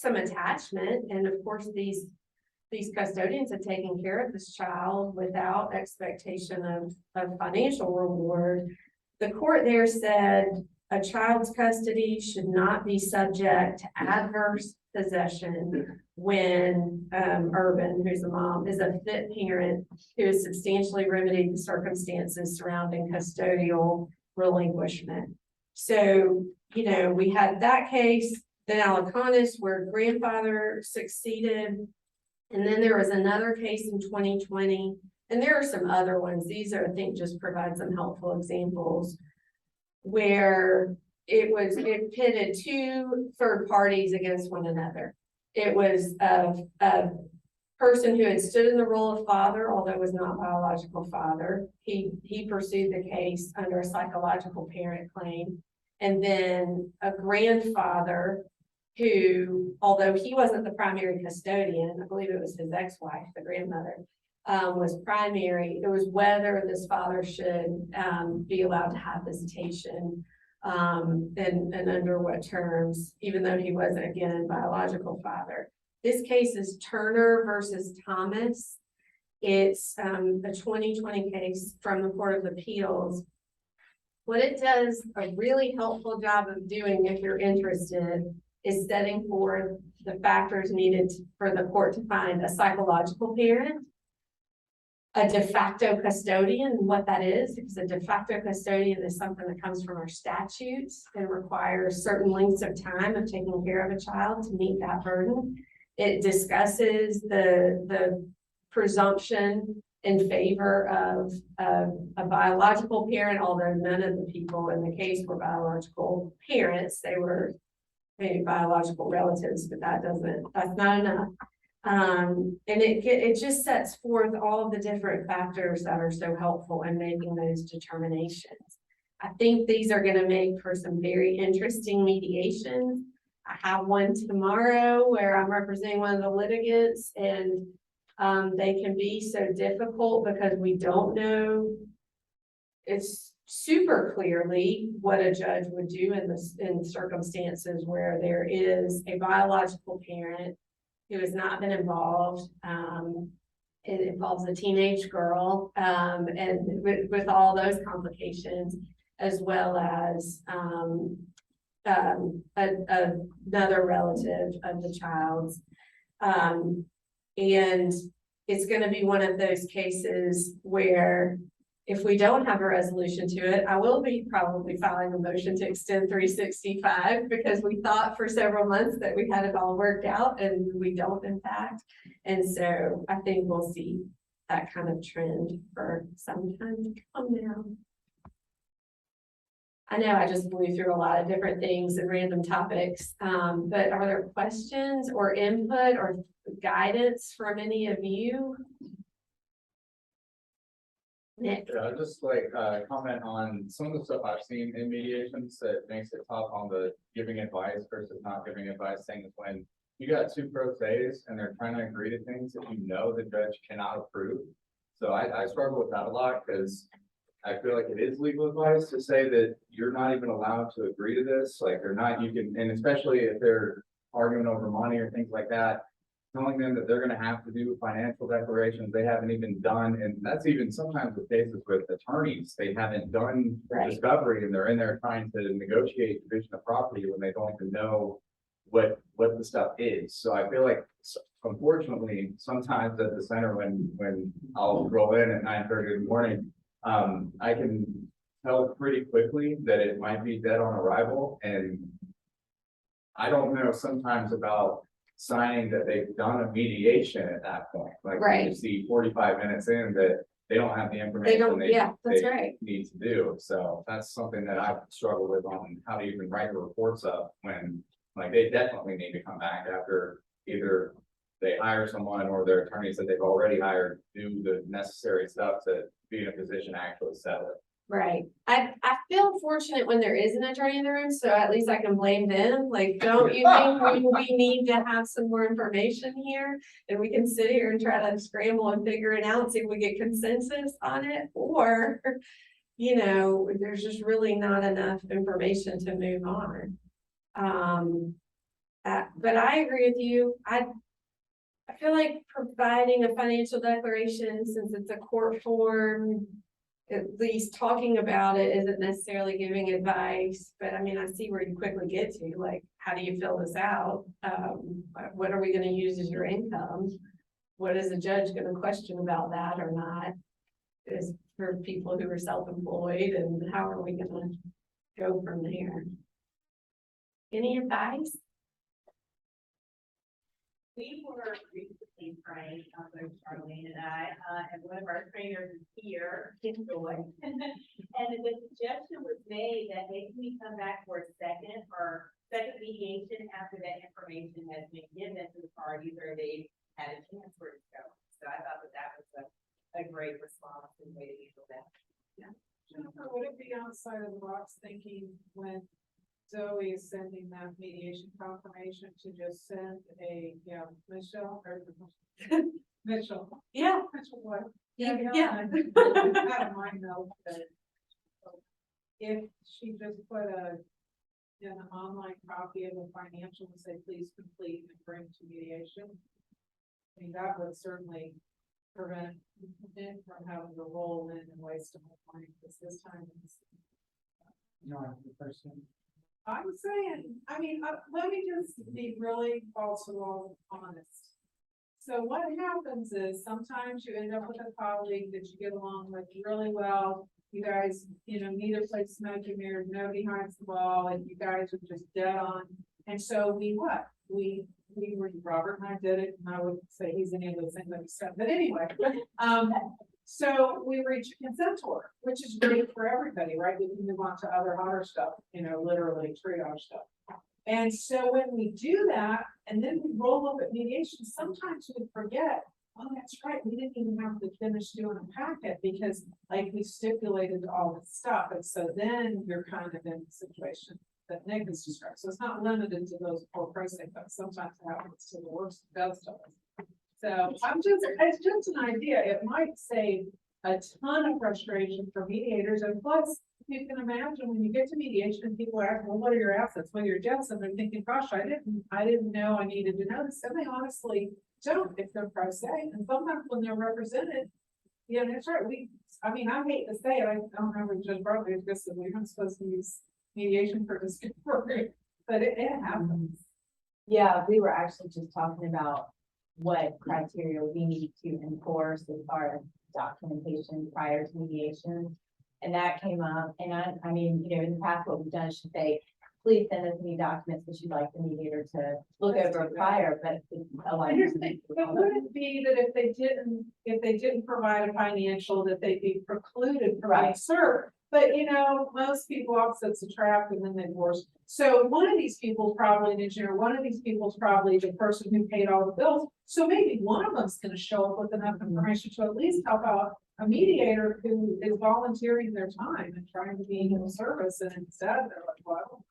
attachment, and of course these custodians had taken care of this child without expectation of financial reward. The court there said a child's custody should not be subject to adverse possession when Urban, who's the mom, is a fit parent who has substantially remedied the circumstances surrounding custodial relinquishment. So, you know, we had that case, then Alicanis, where grandfather succeeded. And then there was another case in 2020, and there are some other ones. These are, I think, just provide some helpful examples where it pitted two third parties against one another. It was a person who had stood in the role of father, although was not biological father. He pursued the case under a psychological parent claim. And then a grandfather who, although he wasn't the primary custodian, I believe it was his ex-wife, the grandmother, was primary. It was whether this father should be allowed to have visitation and under what terms, even though he wasn't, again, biological father. This case is Turner versus Thomas. It's a 2020 case from the Court of Appeals. What it does a really helpful job of doing, if you're interested, is setting forth the factors needed for the court to find a psychological parent, a de facto custodian, what that is, because a de facto custodian is something that comes from our statutes and requires certain lengths of time of taking care of a child to meet that burden. It discusses the presumption in favor of a biological parent, although none of the people in the case were biological parents. They were maybe biological relatives, but that's not enough. And it just sets forth all of the different factors that are so helpful in making those determinations. I think these are going to make for some very interesting mediations. I have one tomorrow where I'm representing one of the litigants, and they can be so difficult because we don't know it's super clearly what a judge would do in circumstances where there is a biological parent who has not been involved. It involves a teenage girl, and with all those complications, as well as another relative of the child's. And it's going to be one of those cases where if we don't have a resolution to it, I will be probably filing a motion to extend 365 because we thought for several months that we had it all worked out, and we don't, in fact. And so I think we'll see that kind of trend for some time to come now. I know I just blew through a lot of different things and random topics, but are there questions or input or guidance from any of you? Nick? Yeah, I'd just like, comment on some of the stuff I've seen in mediations that makes it tough on the giving advice versus not giving advice things when you got two pro ses and they're trying to agree to things that you know the judge cannot approve. So I struggle with that a lot because I feel like it is legal advice to say that you're not even allowed to agree to this, like they're not, you can, and especially if they're arguing over money or things like that, telling them that they're gonna have to do financial declarations they haven't even done, and that's even sometimes with cases with attorneys, they haven't done Right. discovery and they're in there trying to negotiate division of property when they don't even know what the stuff is. So I feel like unfortunately, sometimes at the center when I'll roll in at 9:30 in the morning, I can tell pretty quickly that it might be dead on arrival, and I don't know sometimes about signing that they've done a mediation at that point. Like Right. you see 45 minutes in that they don't have the information yeah, that's they right. need to do. So that's something that I've struggled with on how to even write the reports up when, like, they definitely need to come back after either they hire someone or their attorneys that they've already hired, do the necessary stuff to be in a position to actually settle it. Right. I feel fortunate when there is an attorney in the room, so at least I can blame them. Like, don't you think we need to have some more information here? And we can sit here and try to scramble and figure it out, see if we get consensus on it, or, you know, there's just really not enough information to move on. But I agree with you. I feel like providing a financial declaration, since it's a court form, at least talking about it isn't necessarily giving advice, but I mean, I see where you quickly get to, like, how do you fill this out? What are we gonna use as your income? What is the judge gonna question about that or not? Is for people who are self-employed, and how are we gonna go from there? Any advice? We were recently trained, both Charlene and I, and one of our trainers is here, Joy. And the suggestion was made that maybe we come back for a second mediation after that information has been given to the parties or they've had a chance for it to go. So I thought that was a great response and way to handle that. Yeah. Jennifer, would it be outside of the box thinking when Zoe is sending that mediation confirmation to just send a, Michelle or Mitchell? Yeah. Mitchell what? Yeah. I don't mind though, but if she just put an online copy of the financial and say, please complete and bring to mediation, I mean, that would certainly prevent it from having to roll in and waste a whole money, because this time it's. No, the person. I'm saying, I mean, let me just be really also honest. So what happens is sometimes you end up with a colleague that you get along with really well. You guys, neither place smoke and mirrors, nobody hides the ball, and you guys are just dead on. And so we were, Robert and I did it, and I wouldn't say he's any of those things that he said, but anyway. So we reach a consent order, which is great for everybody, right? We can move on to other hotter stuff, literally triage stuff. And so when we do that, and then we roll up at mediation, sometimes we forget, oh, that's right, we didn't even have to finish doing a packet because like we stipulated all this stuff. And so then you're kind of in the situation that Nick has described. So it's not limited to those poor pricing, but sometimes it happens to the worst best of us. So it's just an idea. It might save a ton of frustration for mediators. And plus, you can imagine when you get to mediation, people are asking, well, what are your assets? What are your debts? And they're thinking, gosh, I didn't know I needed to know this. And they honestly don't if they're pro se. And sometimes when they're represented, that's right. I hate to say it, I don't remember Judge Bartley just said we weren't supposed to use mediation for discovery, but it happens. Yeah, we were actually just talking about what criteria we need to enforce as far as documentation prior to mediation. And that came up, and I mean, in the past, what we've done is to say, please send us any documents that you'd like the mediator to look over prior, but But would it be that if they didn't provide a financial, that they'd be precluded from being served? But most people offsets the trap and then they divorce. So one of these people is probably an engineer, one of these people is probably the person who paid all the bills. So maybe one of them's gonna show up with enough information to at least help out a mediator who is volunteering their time and trying to be of service, and instead they're like, well,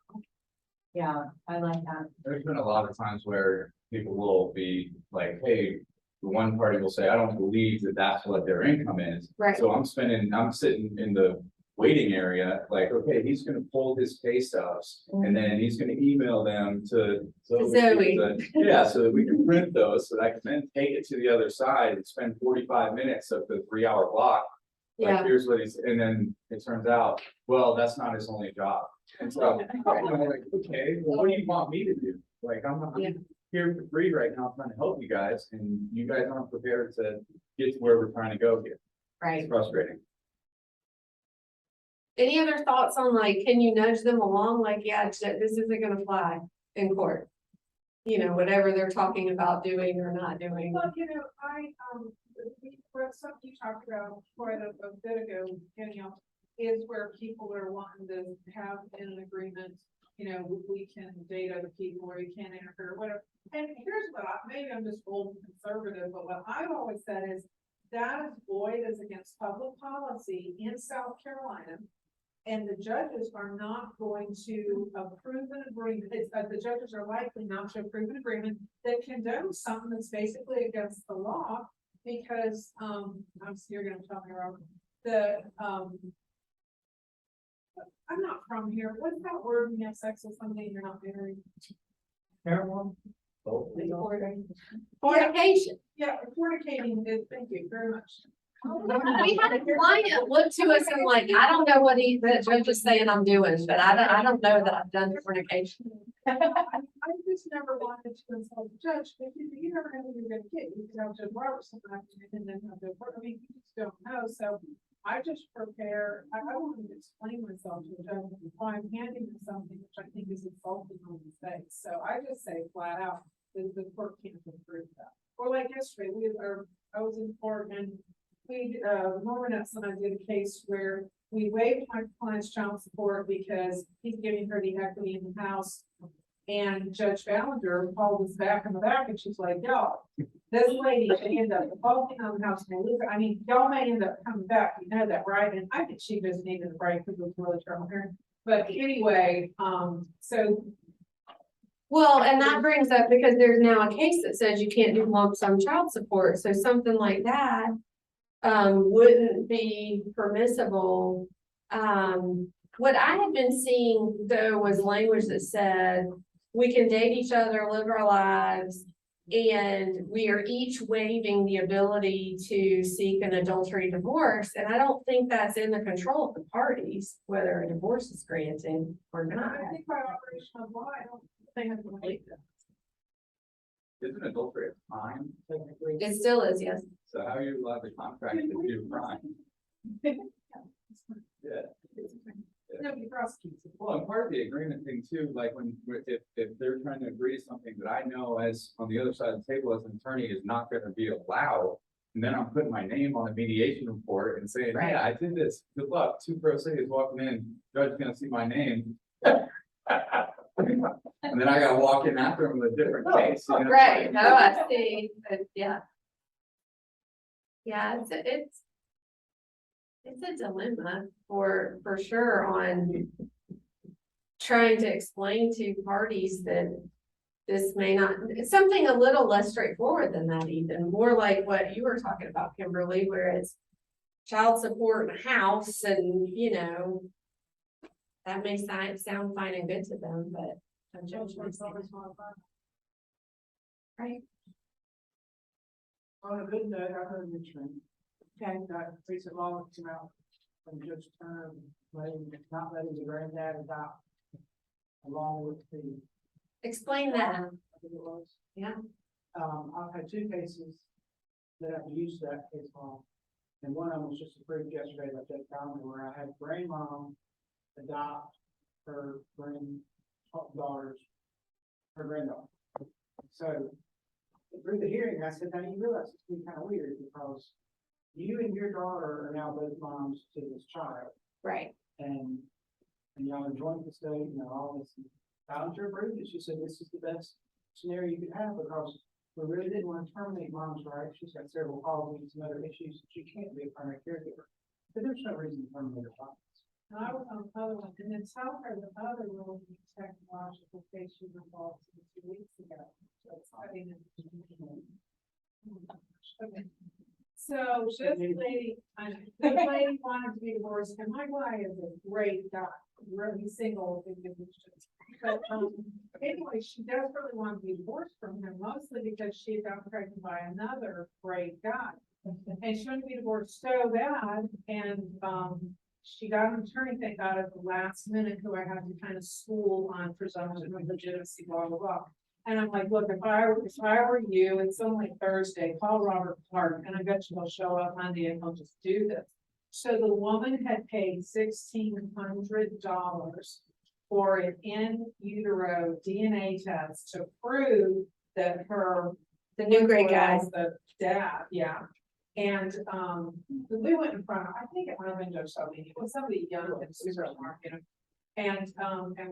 Yeah, I like that. There's been a lot of times where people will be like, hey, the one party will say, I don't believe that that's what their income is. Right. So I'm sitting in the waiting area, like, okay, he's gonna pull his pay stubs and then he's gonna email them to Zoe. Yeah, so that we can print those, so that I can then take it to the other side and spend 45 minutes of the 3-hour block. Like, Yeah. here's what he's, and then it turns out, well, that's not his only job. And so, I'm like, okay, well, what do you want me to do? Like, I'm Yeah. here for free right now, trying to help you guys, and you guys aren't prepared to get to where we're trying to go here. Right. It's frustrating. Any other thoughts on like, can you nudge them along? Like, yeah, this isn't gonna fly in court. You know, whatever they're talking about doing or not doing. well, something you talked about quite a bit ago, Danielle, is where people are wanting to have an agreement, we can date other people or you can't interfere, whatever. And here's what maybe I'm just old and conservative, but what I've always said is that is void as against public policy in South Carolina. And the judges are not going to approve an agreement, the judges are likely not to approve an agreement that condones something that's basically against the law. Because, you're gonna tell me wrong, I'm not from here, what's that word when you have sex with somebody and you're not married? Fornication. Yeah, fornicating is, thank you very much. We had a client look to us and like, I don't know what the judge is saying I'm doing, but I don't know that I've done fornication. I just never wanted to insult the judge, but you never know who you're gonna get, you could have Judge Robertson, and then have the, I mean, you just don't know, so I just prepare, I want to explain myself to the judge, why I'm handing them something which I think is insulting on his face, so I just say flat out, that the court can't approve that. Or like yesterday, I was in court and Norman and I did a case where we waived my client's child support because he's giving her the equity in the house. And Judge Ballinger called us back in the back and she's like, y'all, this lady may end up defaulting on the house. I mean, y'all may end up coming back, you know that, right? And I think she just needed a break because it was really trouble here. But anyway, Well, and that brings up, because there's now a case that says you can't do lump sum child support, so something like that wouldn't be permissible. What I had been seeing though was language that said we can date each other, live our lives, and we are each waiving the ability to seek an adultery divorce. And I don't think that's in the control of the parties, whether a divorce is granted or not. I think by operation of law, I don't think I can believe that. Isn't adultery a crime technically? It still is, yes. So how are you allowed to contract to do crime? Yeah. Nobody prosecutes it. Well, and part of the agreement thing too, like if they're trying to agree to something that I know as on the other side of the table as an attorney is not gonna be allowed. And then I'm putting my name on a mediation report and saying, Right. yeah, I did this, good luck, 2 pro se is walking in, judge is gonna see my name. And then I gotta walk in after him with a different case. You know? Right, no, I see, but yeah. Yeah, it's a dilemma for sure on trying to explain to parties that this may not, it's something a little less straightforward than that, even more like what you were talking about, Kimberly, where it's child support and a house and, that may sound fine and good to them, but a judge may say, right? On a good note, I heard Richmond, Okay. that recent law came out from Judge Turner, not letting the granddad adopt along with the, Explain that. I think it was. Yeah. I've had 2 cases that have used that case law. And one of them was just approved yesterday by Judge Ballinger, where I had grandmom adopt her granddaughter. So through the hearing, I said, now you realize it's been kind of weird because you and your daughter are now both moms to this child. Right. And y'all are joint custody, all this. Ballinger approved it. She said, this is the best scenario you could have because we really didn't want to terminate mom's rights. She's got several colleagues and other issues. She can't be a primary caregiver. But there's no reason to terminate her rights. And I was on the other one, and then tell her the other will be technological case she resolved 2 weeks ago. So it's, I mean, okay. So this lady, this lady wanted to be divorced, and my guy is a great guy, really single. But, anyway, she desperately wanted to be divorced from him, mostly because she had gotten pregnant by another great guy. And she wanted to be divorced so bad, and, she got an attorney, thank God, at the last minute, who I had to kind of school on presumption of legitimacy, blah, blah, blah. And I'm like, look, if I were you, it's only Thursday, call Robert Clark, and I bet you he'll show up Monday and he'll just do this. So the woman had paid $1,600 for an in utero DNA test to prove that The new great guy. was the dad, yeah. And, we went in front of, I think it might have been Judge Salvini, it was somebody young and super smart, you know. And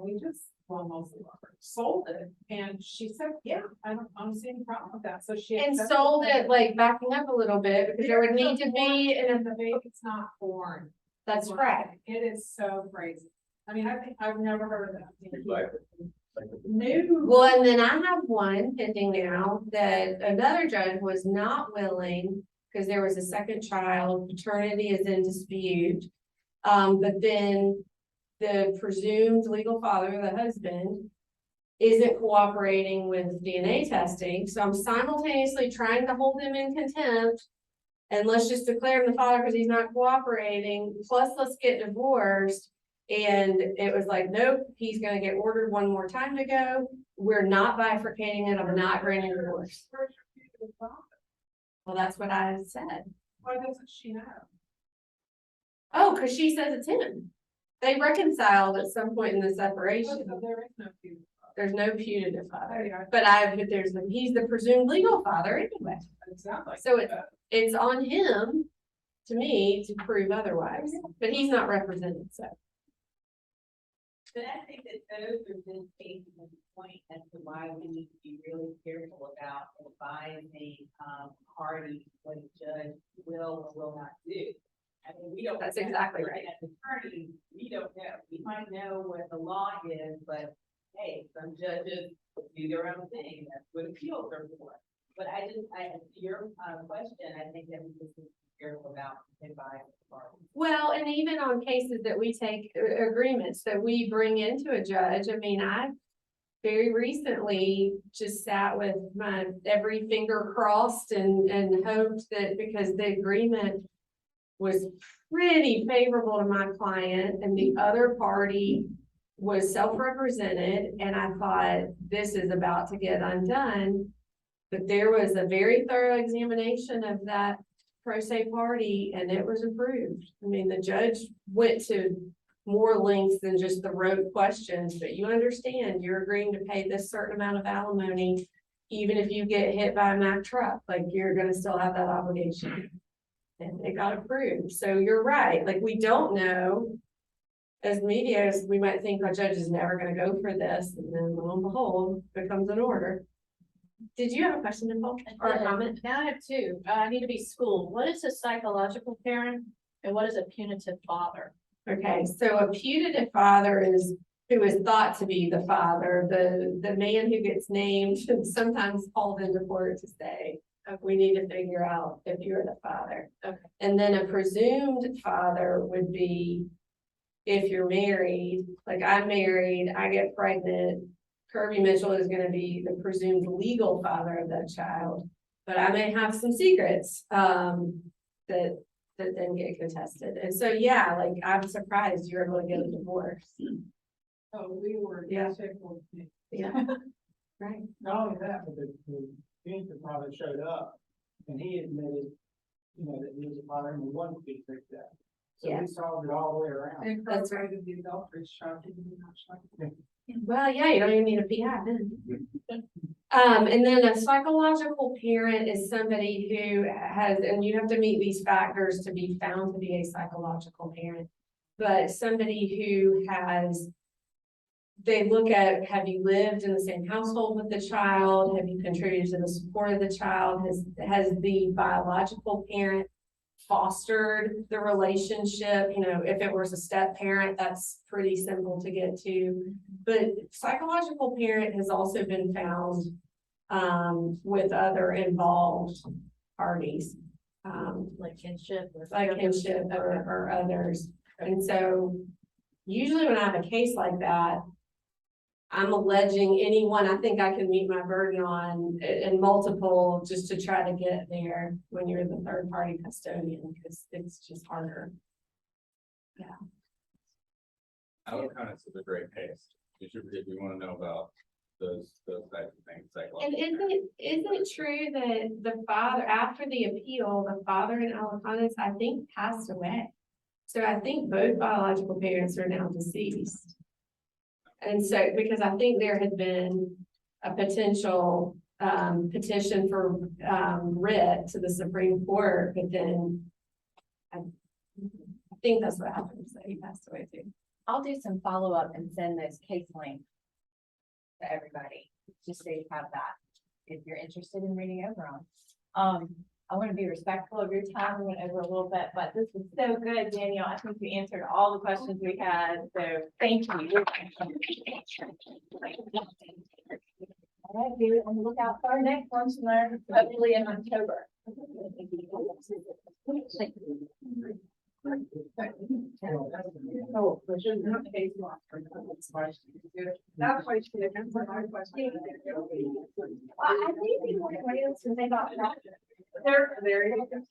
we just, well, mostly sold it, and she said, yeah, I don't see any problem with that, so she. And accepted sold it, like backing up a little bit, because there would need to be, And if the baby's not born. that's right. It is so crazy. I mean, I think, I've never heard of that. Well, and then I have one pending now that another judge was not willing, because there was a second child, paternity is in dispute. But then the presumed legal father, the husband, isn't cooperating with DNA testing, so I'm simultaneously trying to hold him in contempt. And let's just declare him the father because he's not cooperating, plus let's get divorced. And it was like, nope, he's gonna get ordered one more time to go. We're not bifurcating it, I'm not granting divorce. Well, that's what I said. Why doesn't she know? Oh, because she says it's him. They reconciled at some point in the separation. There is no future. There's no putative There father, you go. but he's the presumed legal father anyway. It sounds like. So it's on him, to me, to prove otherwise, but he's not represented, so. But I think that those are good cases and point as to why we need to be really careful about advising, parties what a judge will or will not do. I mean, we don't. That's know. exactly right. As attorneys, we don't know. We might know what the law is, but hey, some judges do their own thing. That's what appeals are for. But your question, I think that we just need to be careful about advising parties. Well, and even on cases that we take agreements that we bring into a judge, I mean, I very recently just sat with my every finger crossed and hoped that because the agreement was pretty favorable to my client and the other party was self-represented, and I thought this is about to get undone. But there was a very thorough examination of that pro se party and it was approved. I mean, the judge went to more lengths than just the rote questions, but you understand you're agreeing to pay this certain amount of alimony. Even if you get hit by a Mack truck, like you're gonna still have that obligation. And it got approved. So you're right, like we don't know. As medias, we might think our judge is never gonna go for this, and then lo and behold, becomes an order. Did you have a question, Nicole, or a comment? Now I have two. I need to be schooled. What is a psychological parent and what is a punitive father? Okay, so a putative father is who is thought to be the father, the man who gets named and sometimes called into court to say, we need to figure out if you're the father. Okay. And then a presumed father would be if you're married, like I'm married, I get pregnant. Kirby Mitchell is gonna be the presumed legal father of that child, but I may have some secrets, that then get contested. And so, yeah, like I'm surprised you're able to get a divorce. Oh, we were. Yeah. tickled. Yeah. Right. Not only that, but the punitive father showed up and he admitted, that he was a father and we wanted to be picked up. So Yeah. we solved it all the way around. And That's right. corroborated the adultery charge. Not shocking. Well, yeah, you don't even need a PI then. And then a psychological parent is somebody who has, and you have to meet these factors to be found to be a psychological parent. But somebody who has they look at, have you lived in the same household with the child? Have you contributed to the support of the child? Has the biological parent fostered the relationship? You know, if it was a step parent, that's pretty simple to get to. But psychological parent has also been found with other involved parties. Like kinship or. Or others. And so usually when I have a case like that, I'm alleging anyone I think I can meet my burden on in multiple, just to try to get there when you're the third party custodian, because it's just harder. Yeah. Alloconus is a great case. If you want to know about those types of things, And isn't it true that the father, after the appeal, the father in Alloconus, I think, passed away? So I think both biological parents are now deceased. And so, because I think there had been a potential petition for writ to the Supreme Court, but then I think that's what happened, so he passed away too. I'll do some follow-up and send those case links to everybody, just so you have that, if you're interested in reading over them. I want to be respectful of your time. We went over a little bit, but this was so good, Danielle. I think you answered all the questions we had, so thank you. All right, be on the lookout for our next lunch and learn, hopefully in October. Oh, we shouldn't have case law. That's why she didn't answer my question. I think we want to think about that. There you go.